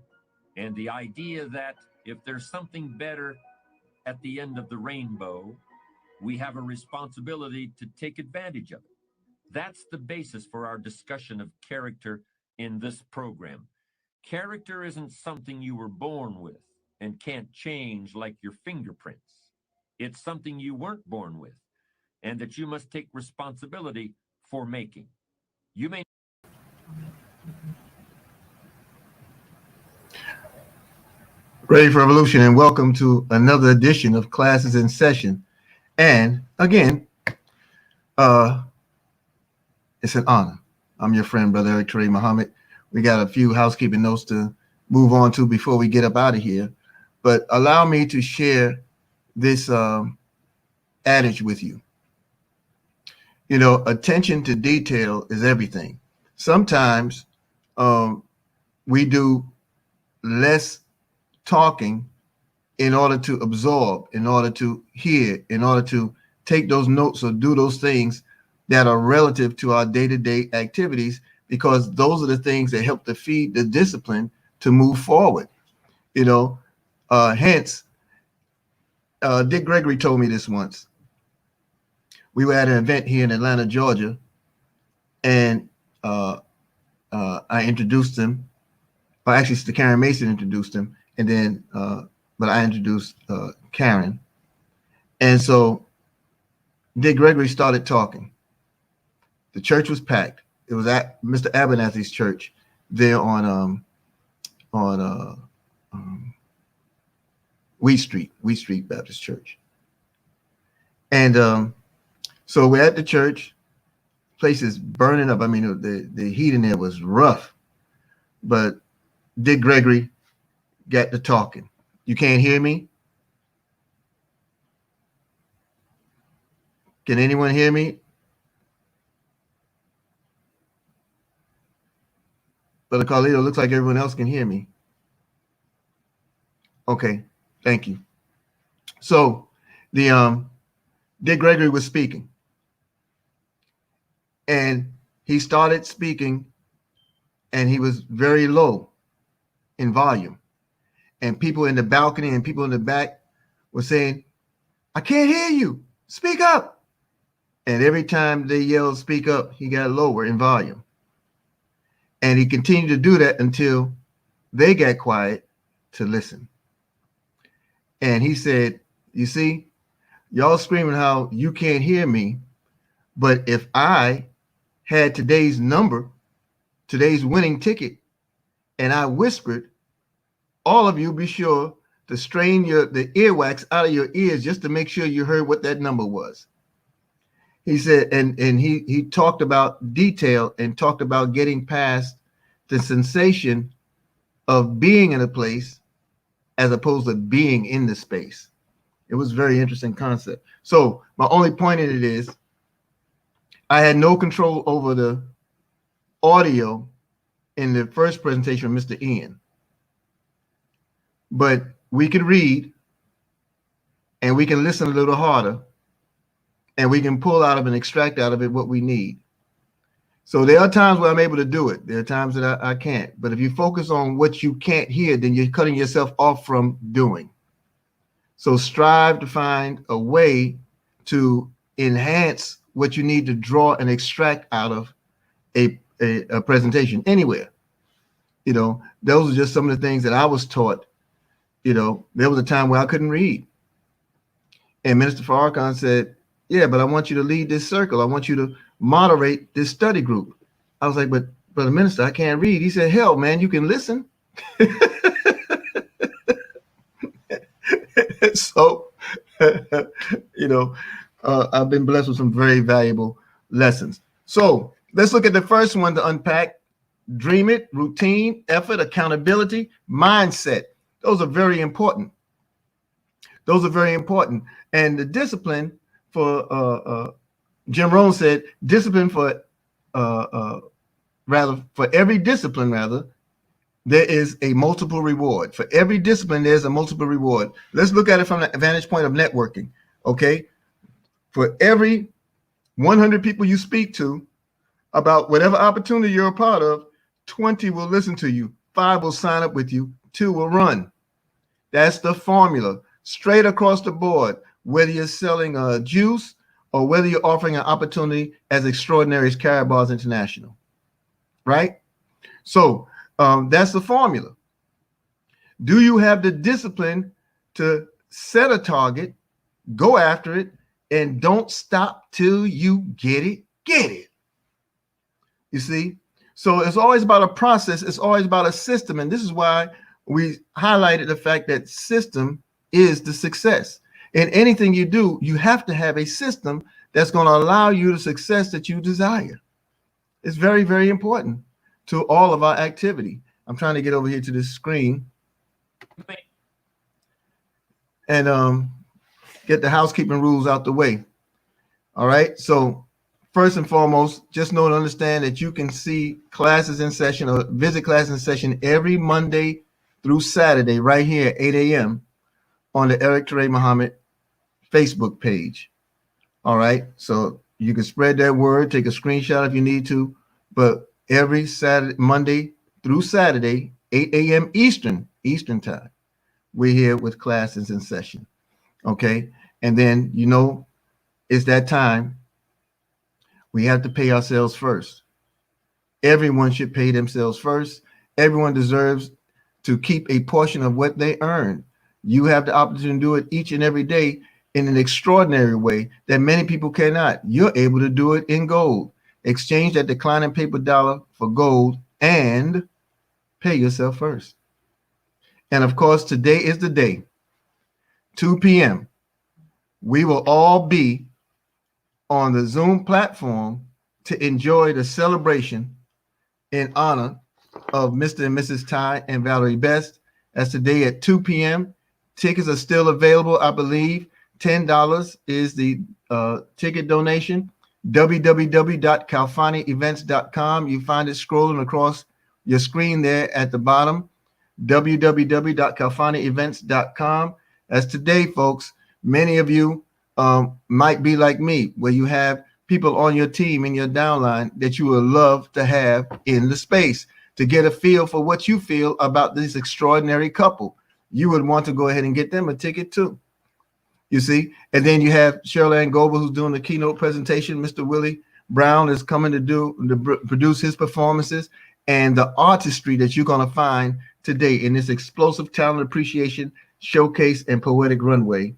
and the idea that if there's something better at the end of the rainbow, we have a responsibility to take advantage of it. That's the basis for our discussion of character in this program. Character isn't something you were born with and can't change like your fingerprints. It's something you weren't born with and that you must take responsibility for making. You may Ready for Revolution, and welcome to another edition of Classes in Session. And again, it's an honor. I'm your friend, Brother Eric Toure Muhammad. We got a few housekeeping notes to move on to before we get up out of here. But allow me to share this adage with you. You know, attention to detail is everything. Sometimes we do less talking in order to absorb, in order to hear, in order to take those notes or do those things that are relative to our day-to-day activities, because those are the things that help to feed the discipline to move forward. You know, hence, Dick Gregory told me this once. We were at an event here in Atlanta, Georgia, and I introduced him. Well, actually, Karen Mason introduced him, and then, but I introduced Karen. And so Dick Gregory started talking. The church was packed. It was at Mr. Abernathy's church there on Wheat Street Baptist Church. And so we're at the church. Place is burning up. I mean, the heat in there was rough, but Dick Gregory got to talking. You can't hear me? Can anyone hear me? Brother Carlito, looks like everyone else can hear me. Okay, thank you. So the Dick Gregory was speaking, and he started speaking, and he was very low in volume, and people in the balcony and people in the back were saying, "I can't hear you. speak up. And every time they yelled, speak up, he got lower in volume. And he continued to do that until they got quiet to listen. And he said, you see, y'all screaming how you can't hear me. But if I had today's number, today's winning ticket, and I whispered, all of you be sure to strain the earwax out of your ears just to make sure you heard what that number was. He said, and he talked about detail and talked about getting past the sensation of being in a place as opposed to being in the space. It was a very interesting concept. So my only point in it is I had no control over the audio in the first presentation of Mr. Ian. But we can read and we can listen a little harder and we can pull out of and extract out of it what we need. So there are times where I'm able to do it. There are times that I can't. But if you focus on what you can't hear, then you're cutting yourself off from doing. So strive to find a way to enhance what you need to draw and extract out of a presentation anywhere. You know, those are just some of the things that I was taught. You know, there was a time where I couldn't read. And Minister Farrakhan said, yeah, but I want you to lead this circle. I want you to moderate this study group. I was like, but Brother Minister, I can't read. He said, hell, man, you can listen. So, you know, I've been blessed with some very valuable lessons. So let's look at the first one to unpack. Dream it, routine, effort, accountability, mindset. Those are very important. Those are very important. And the discipline for Jim Rohn said, discipline for every discipline, there is a multiple reward. For every discipline, there's a multiple reward. Let's look at it from the vantage point of networking. Okay. For every 100 people you speak to about whatever opportunity you're a part of, 20 will listen to you, 5 will sign up with you, 2 will run. That's the formula, straight across the board, whether you're selling juice or whether you're offering an opportunity as extraordinary as Karatbars International, right? So that's the formula. Do you have the discipline to set a target, go after it, and don't stop till you get it? Get it. You see? So it's always about a process. It's always about a system. And this is why we highlighted the fact that system is the success. In anything you do, you have to have a system that's going to allow you the success that you desire. It's very, very important to all of our activity. I'm trying to get over here to this screen and get the housekeeping rules out the way. All right. So first and foremost, just know and understand that you can see classes in session or visit classes in session every Monday through Saturday right here at 8 a.m. on the Eric Toure Muhammad Facebook page. All right. So you can spread that word, take a screenshot if you need to, but every Saturday, Monday through Saturday, 8 a.m. Eastern time, we're here with classes in session. Okay. And then, you know, it's that time. We have to pay ourselves first. Everyone should pay themselves first. Everyone deserves to keep a portion of what they earn. You have the opportunity to do it each and every day in an extraordinary way that many people cannot. You're able to do it in gold. Exchange that declining paper dollar for gold and pay yourself first. And of course, today is the day, 2 p.m. We will all be on the Zoom platform to enjoy the celebration in honor of Mr. and Mrs. Ty and Valerie Best. That's today at 2 p.m. Tickets are still available, I believe. $10 is the ticket donation. www.calfanievents.com. You find it scrolling across your screen there at the bottom. www.calfanievents.com. That's today, folks. Many of you might be like me, where you have people on your team in your downline that you would love to have in the space to get a feel for what you feel about this extraordinary couple. You would want to go ahead and get them a ticket too. You see, and then you have Cheryl Ann Goble, who's doing the keynote presentation. Mr. Willie Brown is coming to produce his performances, and the artistry that you're going to find today in this explosive talent appreciation showcase and poetic runway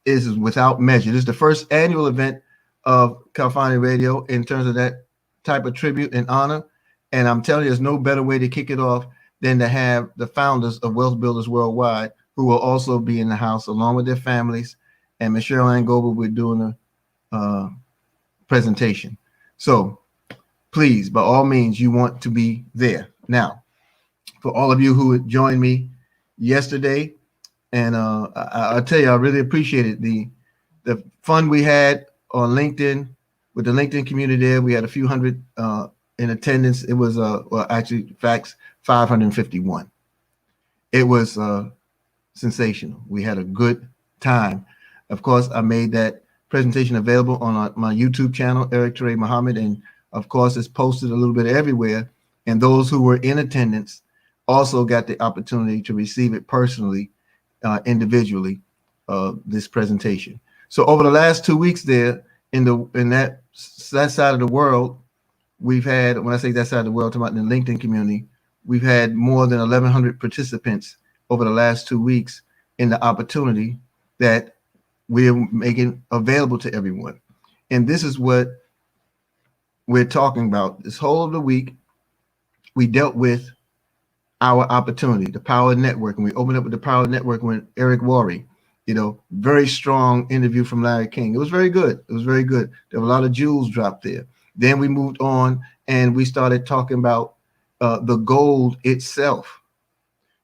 is without measure. This is the first annual event of California Radio in terms of that type of tribute and honor. And I'm telling you, there's no better way to kick it off than to have the founders of Wealth Builders Worldwide, who will also be in the house along with their families. And Ms. Cheryl Ann Goble will be doing a presentation. So please, by all means, you want to be there. Now, for all of you who had joined me yesterday, and I'll tell you, I really appreciated the fun we had on LinkedIn with the LinkedIn community there. We had a few hundred in attendance. It was, well, actually, facts, 551. It was sensational. We had a good time. Of course, I made that presentation available on my YouTube channel, Eric Teray Muhammad, and of course, it's posted a little bit everywhere. And those who were in attendance also got the opportunity to receive it personally, individually, this presentation. So over the last 2 weeks there, in that side of the world, we've had, when I say that side of the world, talking about the LinkedIn community, we've had more than 1,100 participants over the last 2 weeks in the opportunity that we're making available to everyone. And this is what we're talking about. This whole of the week, we dealt with our opportunity, the Power Network, and we opened up with the Power Network with Eric Worre. You know, very strong interview from Larry King. It was very good. It was very good. There were a lot of jewels dropped there. Then we moved on and we started talking about the gold itself,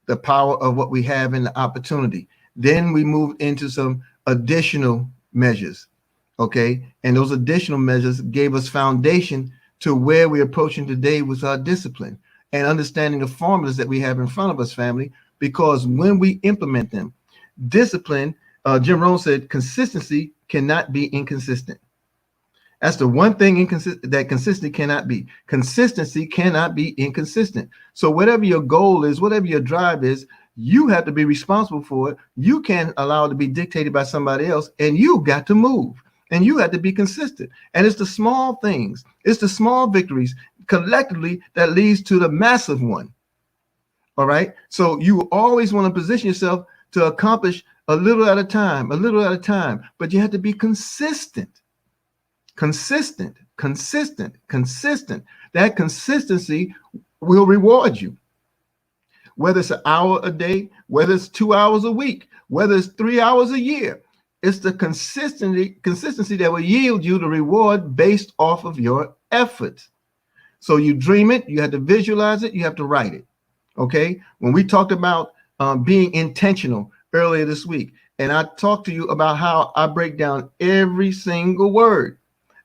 the power of what we have in the opportunity. Then we moved into some additional measures, okay? And those additional measures gave us foundation to where we're approaching today with our discipline and understanding the formulas that we have in front of us, family, because when we implement them, discipline, Jim Rohn said, consistency cannot be inconsistent. That's the one thing that consistency cannot be. Consistency cannot be inconsistent. So whatever your goal is, whatever your drive is, you have to be responsible for it. You can't allow it to be dictated by somebody else, and you got to move, and you have to be consistent. And it's the small things, it's the small victories collectively that leads to the massive one. All right. So you always want to position yourself to accomplish a little at a time, but you have to be consistent. Consistent. That consistency will reward you. Whether it's an hour a day, whether it's 2 hours a week, whether it's 3 hours a year, it's the consistency that will yield you the reward based off of your efforts. So you dream it, you have to visualize it, you have to write it. Okay. When we talked about being intentional earlier this week, and I talked to you about how I break down every single word.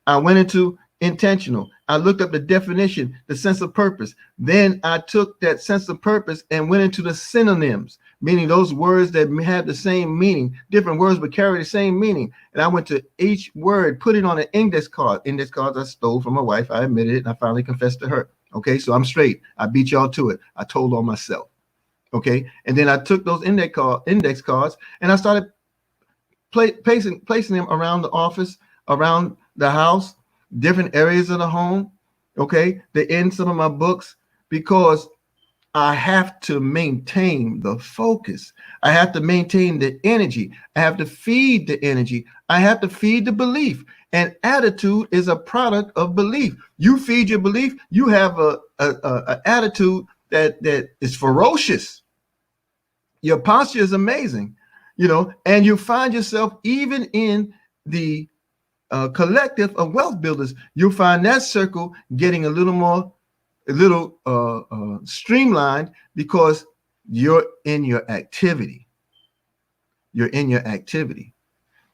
I went into intentional. I looked up the definition, the sense of purpose. Then I took that sense of purpose and went into the synonyms, meaning those words that have the same meaning, different words but carry the same meaning. And I went to each word, put it on an index card. Index cards I stole from my wife. I admitted it, and I finally confessed to her. Okay, so I'm straight. I beat y'all to it. I told on myself. Okay, and then I took those index cards and I started placing them around the office, around the house, different areas of the home. Okay, they're in some of my books because I have to maintain the focus. I have to maintain the energy. I have to feed the energy. I have to feed the belief. And attitude is a product of belief. You feed your belief, you have a attitude that is ferocious. Your posture is amazing, you know, and you find yourself even in the collective of wealth builders, you'll find that circle getting a little streamlined because you're in your activity. You're in your activity,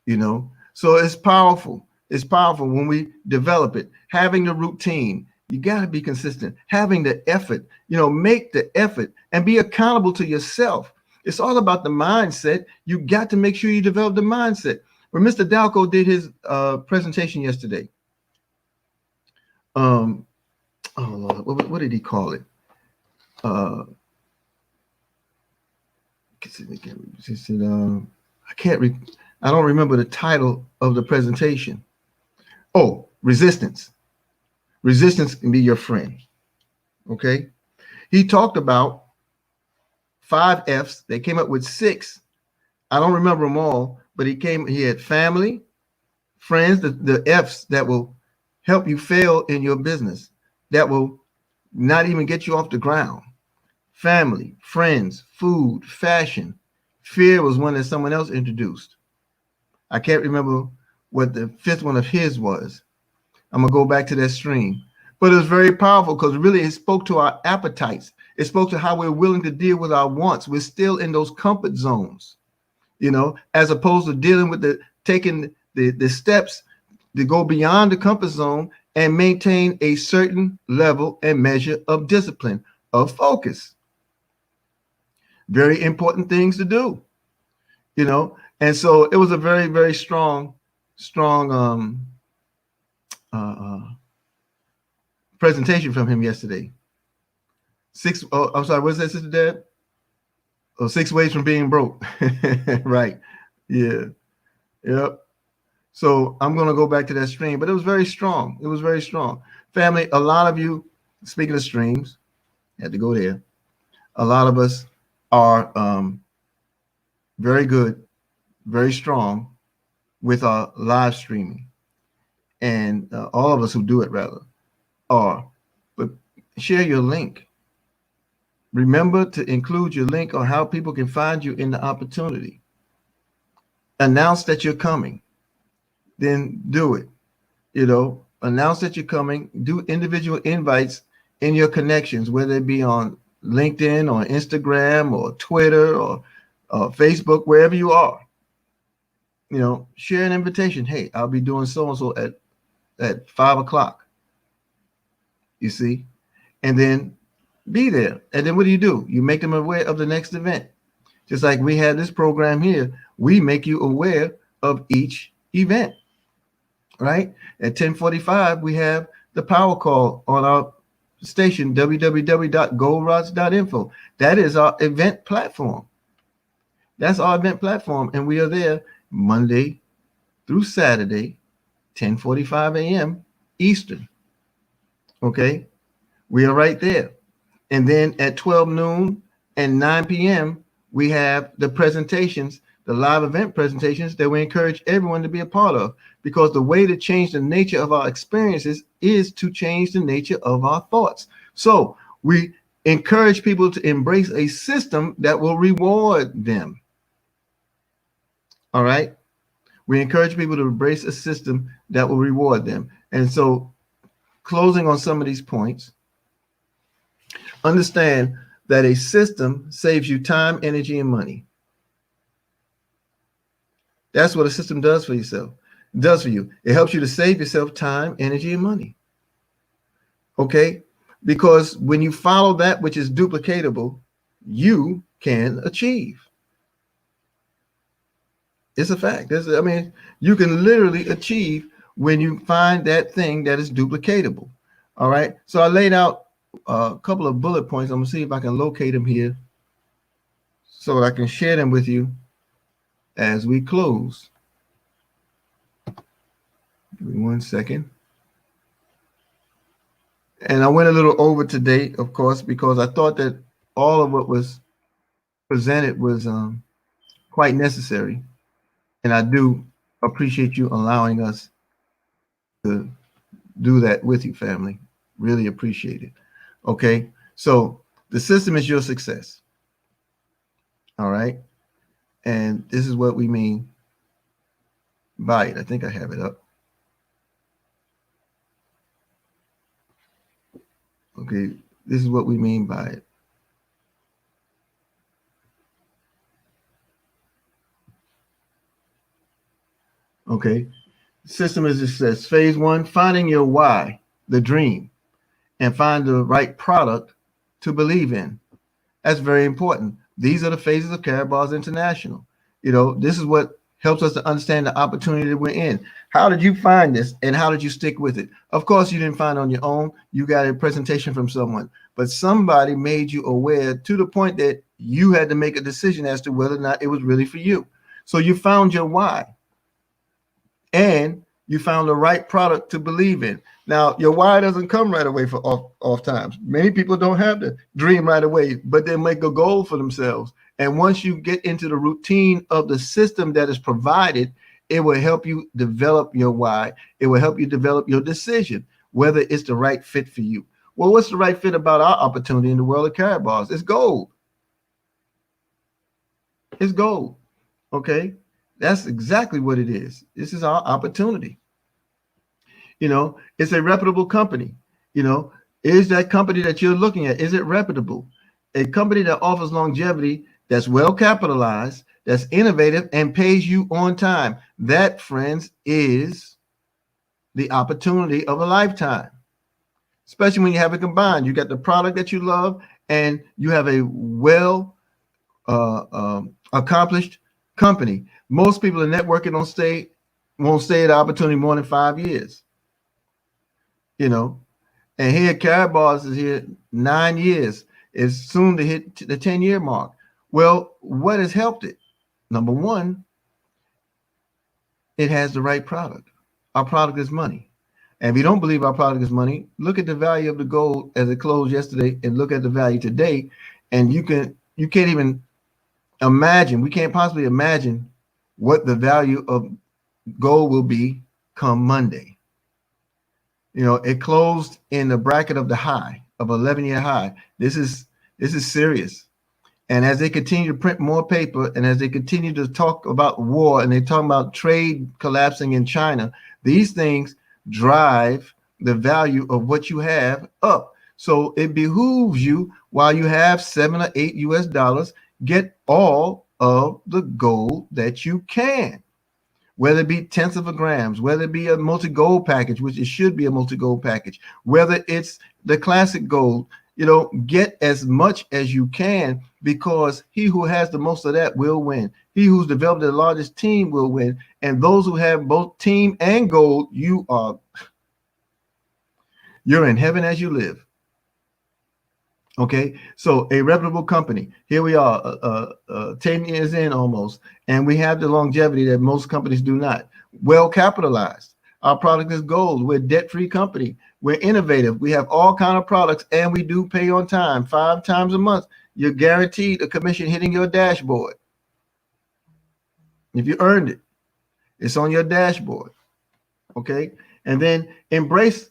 you know, so it's powerful. It's powerful when we develop it. Having the routine, you got to be consistent. Having the effort, you know, make the effort and be accountable to yourself. It's all about the mindset. You got to make sure you develop the mindset. When Mr. Dalco did his presentation yesterday, oh Lord, what did he call it? I can't I don't remember the title of the presentation. Oh, resistance. Resistance can be your friend. Okay. He talked about 5 F's. They came up with 6. I don't remember them all, but he had family, friends, the F's that will help you fail in your business, that will not even get you off the ground. Family, friends, food, fashion. Fear was one that someone else introduced. I can't remember what the 5th one of his was. I'm gonna go back to that stream. But it was very powerful because really it spoke to our appetites. It spoke to how we're willing to deal with our wants. We're still in those comfort zones, you know, as opposed to dealing with taking the steps to go beyond the comfort zone and maintain a certain level and measure of discipline, of focus. Very important things to do, you know. And so it was a very, very strong presentation from him yesterday. I'm sorry, what's that, Sister Deb? Oh, 6 ways from being broke. Right. Yeah. Yep. So I'm going to go back to that stream, but it was very strong. It was very strong. Family, a lot of you, speaking of streams, had to go there. A lot of us are very good, very strong with our live streaming. And all of us who do it, rather, are. But share your link. Remember to include your link on how people can find you in the opportunity. Announce that you're coming. Then do it. You know, announce that you're coming. Do individual invites in your connections, whether it be on LinkedIn or Instagram or Twitter or Facebook, wherever you are. You know, share an invitation. Hey, I'll be doing so-and-so at 5 o'clock. You see? And then be there. And then what do? You make them aware of the next event. Just like we had this program here, we make you aware of each event, right? At 10:45, we have the power call on our station, www.goldrods.info. That is our event platform. That's our event platform. And we are there Monday through Saturday, 10:45 a.m. Eastern. Okay? We are right there. And then at 12 noon and 9 p.m., we have the presentations, the live event presentations that we encourage everyone to be a part of, because the way to change the nature of our experiences is to change the nature of our thoughts. So we encourage people to embrace a system that will reward them. All right? We encourage people to embrace a system that will reward them. And so, closing on some of these points, understand that a system saves you time, energy, and money. That's what a system does for yourself. It does for you. It helps you to save yourself time, energy, and money. Okay? Because when you follow that which is duplicatable, you can achieve. It's a fact. I mean, you can literally achieve when you find that thing that is duplicatable. All right. So I laid out a couple of bullet points. I'm going to see if I can locate them here so that I can share them with you as we close. Give me 1 second. And I went a little over today, of course, because I thought that all of what was presented was quite necessary. And I do appreciate you allowing us to do that with you, family. Really appreciate it. Okay. So the system is your success. All right. And this is what we mean by it. I think I have it up. Okay. This is what we mean by it. Okay. System is, it says, phase 1, finding your why, the dream, and find the right product to believe in. That's very important. These are the phases of Karatbars International. You know, this is what helps us to understand the opportunity that we're in. How did you find this and how did you stick with it? Of course, you didn't find it on your own. You got a presentation from someone, but somebody made you aware to the point that you had to make a decision as to whether or not it was really for you. So you found your why, and you found the right product to believe in. Now, your why doesn't come right away for off times. Many people don't have the dream right away, but they make a goal for themselves. And once you get into the routine of the system that is provided, it will help you develop your why. It will help you develop your decision, whether it's the right fit for you. Well, what's the right fit about our opportunity in the world of Karatbars? It's gold. It's gold. Okay. That's exactly what it is. This is our opportunity. You know, it's a reputable company. You know, is that company that you're looking at, is it reputable? A company that offers longevity, that's well capitalized, that's innovative, and pays you on time. That, friends, is the opportunity of a lifetime, especially when you have it combined. You got the product that you love, and you have a well accomplished company. Most people in networking won't stay at the opportunity more than 5 years. You know, and here Karatbars is here 9 years. It's soon to hit the 10-year mark. Well, what has helped it? Number one, it has the right product. Our product is money. And if you don't believe our product is money, look at the value of the gold as it closed yesterday and look at the value today. And you can't even imagine, we can't possibly imagine what the value of gold will be come Monday. You know, it closed in the bracket of the high of 11-year high. This is serious. And as they continue to print more paper, and as they continue to talk about war, and they talk about trade collapsing in China, these things drive the value of what you have up. So it behooves you, while you have $7 or $8 US, get all of the gold that you can. Whether it be tenths of a grams, whether it be a multi-gold package, which it should be a multi-gold package, whether it's the classic gold, you know, get as much as you can, because he who has the most of that will win. He who's developed the largest team will win. And those who have both team and gold, you're in heaven as you live. Okay, so a reputable company. Here we are, 10 years in almost, and we have the longevity that most companies do not. Well capitalized. Our product is gold. We're a debt-free company. We're innovative. We have all kinds of products, and we do pay on time. 5 times a month, you're guaranteed a commission hitting your dashboard. If you earned it, it's on your dashboard. Okay, and then embrace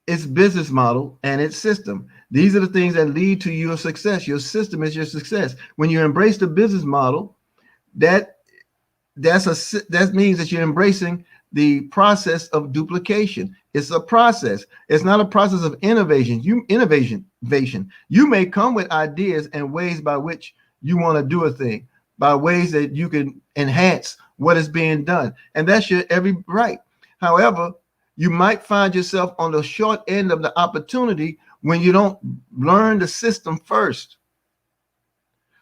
its business model and its system. These are the things that lead to your success. Your system is your success. When you embrace the business model, that means that you're embracing the process of duplication. It's a process. It's not a process of innovation. You may come with ideas and ways by which you want to do a thing, by ways that you can enhance what is being done, and that's your every right. However, you might find yourself on the short end of the opportunity when you don't learn the system first.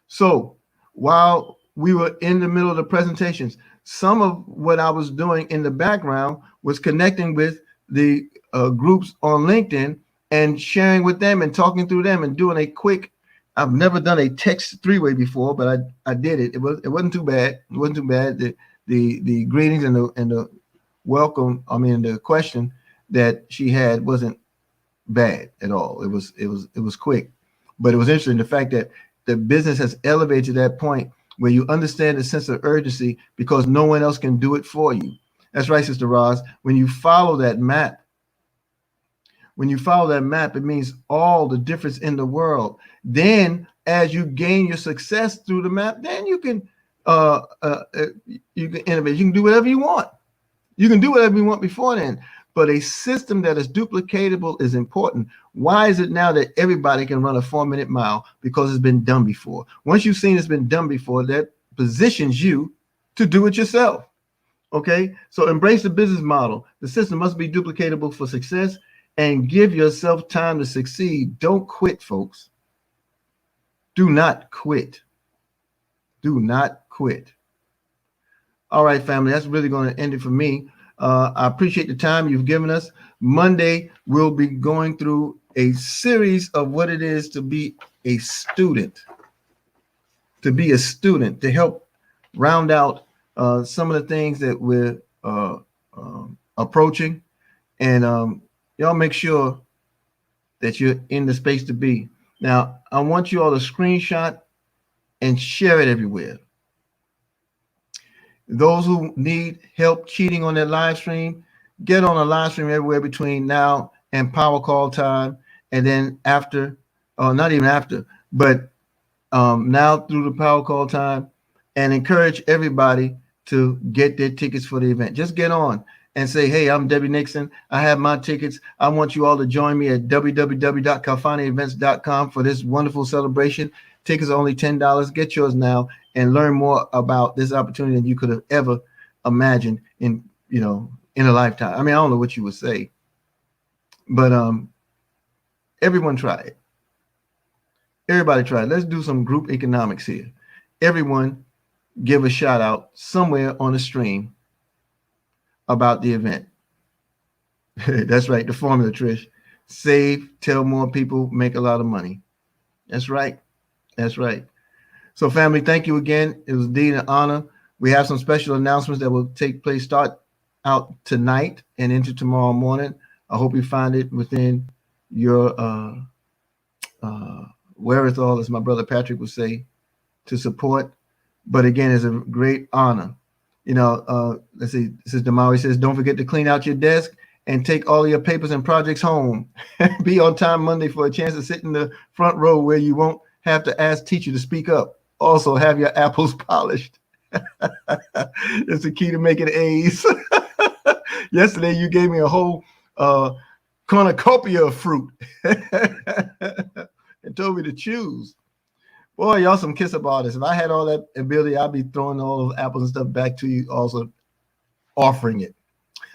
So while we were in the middle of the presentations, some of what I was doing in the background was connecting with the groups on LinkedIn and sharing with them and talking through them and doing a quick, I've never done a text three-way before, but I did it. It wasn't too bad. It wasn't too bad. The greetings and the welcome, the question that she had wasn't bad at all. It was quick, but it was interesting, the fact that the business has elevated to that point where you understand the sense of urgency because no one else can do it for you. That's right, Sister Roz. When you follow that map, it means all the difference in the world. Then as you gain your success through the map, then you can innovate. You can do whatever you want. You can do whatever you want before then, but a system that is duplicatable is important. Why is it now that everybody can run a 4-minute mile? Because it's been done before. Once you've seen it's been done before, that positions you to do it yourself. Okay, so embrace the business model. The system must be duplicatable for success, and give yourself time to succeed. Don't quit, folks. Do not quit. Do not quit. All right, family, that's really going to end it for me. I appreciate the time you've given us. Monday, we'll be going through a series of what it is to be a student. To be a student, to help round out some of the things that we're approaching, and y'all make sure that you're in the space to be. Now, I want you all to screenshot and share it everywhere. Those who need help cheating on their live stream, get on a live stream everywhere between now and power call time, and then after, or not even after, but now through the power call time, and encourage everybody to get their tickets for the event. Just get on and say, hey, I'm Debbie Nixon. I have my tickets. I want you all to join me at www.kalfanievents.com for this wonderful celebration. Tickets are only $10. Get yours now and learn more about this opportunity than you could have ever imagined in a lifetime. I mean, I don't know what you would say, but everyone try it. Everybody try it. Let's do some group economics here. Everyone give a shout out somewhere on the stream about the event. That's right. The formula, Trish. Save, tell more people, make a lot of money. That's right. That's right. So family, thank you again. It was indeed an honor. We have some special announcements that will start out tonight and into tomorrow morning. I hope you find it within your wherewithal, as my brother Patrick would say, to support. But again, it's a great honor. Let's see, Sister Maui says, don't forget to clean out your desk and take all of your papers and projects home. Be on time Monday for a chance to sit in the front row where you won't have to ask teacher to speak up. Also, have your apples polished. That's the key to making A's. Yesterday, you gave me a whole cornucopia of fruit and told me to choose. Boy, y'all some kiss-up artists. If I had all that ability, I'd be throwing all those apples and stuff back to you, also offering it.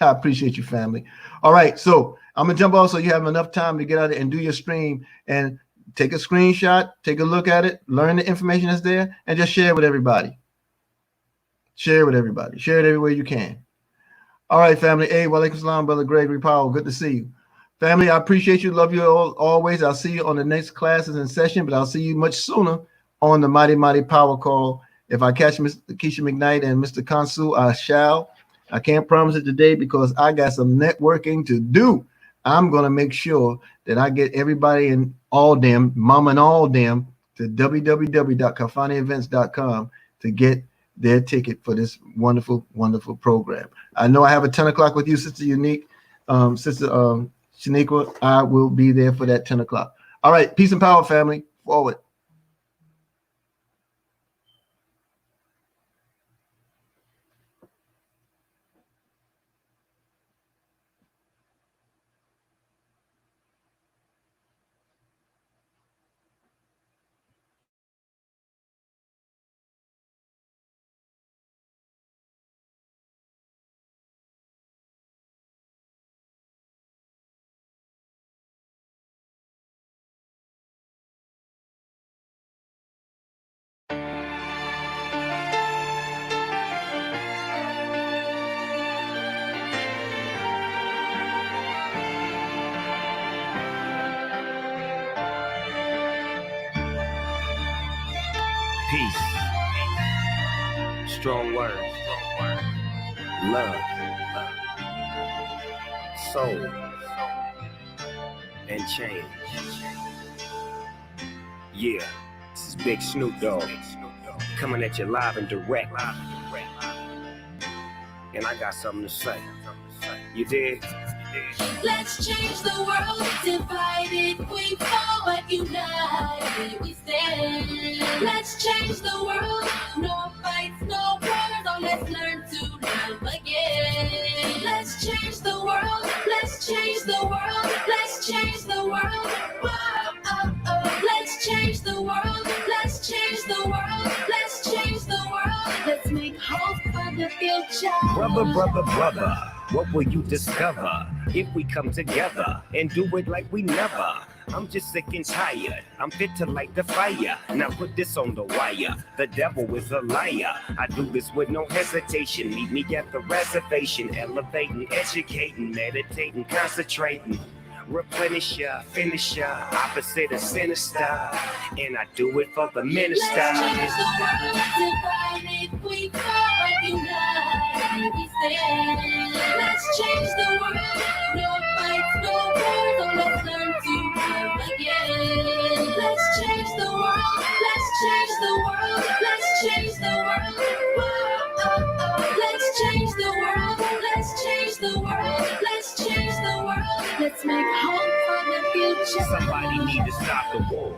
I appreciate you, family. All right, so I'm going to jump off so you have enough time to get out and do your stream and take a screenshot, take a look at it, learn the information that's there, and just share it with everybody. Share it with everybody. Share it everywhere you can. All right, family. Hey, walaikum salam, Brother Gregory Powell. Good to see you. Family, I appreciate you. Love you all always. I'll see you on the next classes and session, but I'll see you much sooner on the Mighty Mighty Power Call. If I catch Mr. Keisha McKnight and Mr. Kansu, I shall. I can't promise it today because I got some networking to do. I'm going to make sure that I get everybody in all them, mama and all them, to www.kalfanievents.com to get their ticket for this wonderful, wonderful program. I know I have a 10 o'clock with you, Sister Unique, Sister Shaniqua. I will be there for that 10 o'clock. All right. Peace and power, family. Forward. Peace. Strong words. Love. Soul. And change. Yeah. This is Big Snoop Dogg. Coming at you live and direct. And I got something to say. You dig? Let's change the world. Divided we fall, but united we stand. Let's change the world. No fights, no wars. Oh, let's learn to love again. Let's change the world. Let's change the world. Let's change the world. Whoa, oh, oh. Let's change the world. Let's change the world. Let's change the world. Let's make hope for the future. Brother, brother, brother. What will you discover if we come together and do it like we never? I'm just sick and tired. I'm fit to light the fire. Now put this on the wire. The devil is a liar. I do this with no hesitation. Meet me at the reservation. Elevating, educating, meditating, concentrating. replenisher, finisher, opposite of sinister. And I do it for the minister. Let's change the world, divided we fall, united we stand. Let's change the world, no fights, no wars, oh, let's learn to love again. Let's change the world, let's change the world, let's change the world. Whoa. Let's change the world, let's change the world, let's change the world. Let's make hope for the future. Somebody need to stop the war.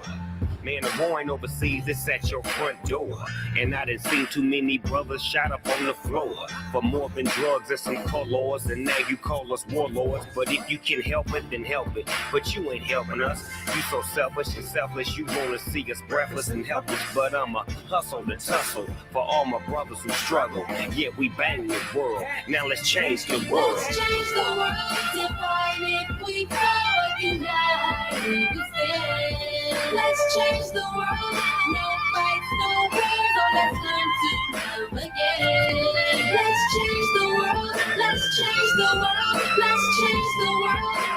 Man, the war ain't overseas, it's at your front door. And I done seen too many brothers shot up on the floor for more than drugs and some colors. And now you call us warlords. But if you can help it, then help it. But you ain't helping us. You so selfish and selfless, you wanna see us breathless and helpless. But I'ma hustle to tussle for all my brothers who struggle. Yeah, we bang the world. Now let's change the world. Let's change the world, divided we fall, united we stand. Let's change the world, no fights, no wars, oh, let's learn to love again. Let's change the world, let's change the world, let's change the world.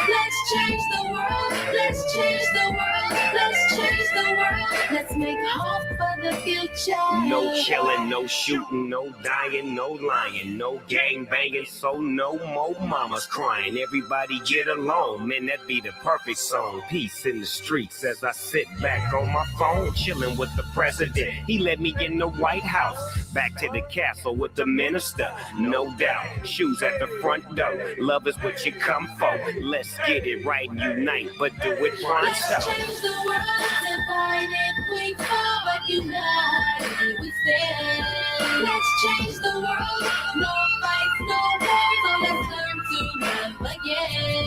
Let's change the world, let's change the world, let's change the world. Let's make hope for the future. No killing, no shooting, no dying, no lying, no gang banging, so no more mamas crying. Everybody get along, man, that be the perfect song. Peace in the streets as I sit back on my phone, chilling with the president. He let me in the White House, back to the castle with the minister, no doubt. Shoes at the front door, love is what you come for. Let's get it right and unite, but do it right. Let's change the world, divided we fall, but united we stand. Let's change the world, no fights, no wars, oh, let's learn to love again.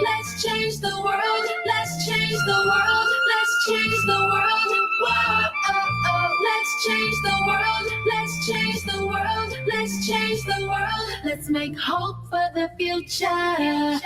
Let's change the world, let's change the world, let's change the world. Whoa. Let's change the world, let's change the world, let's change the world. Let's make hope for the future.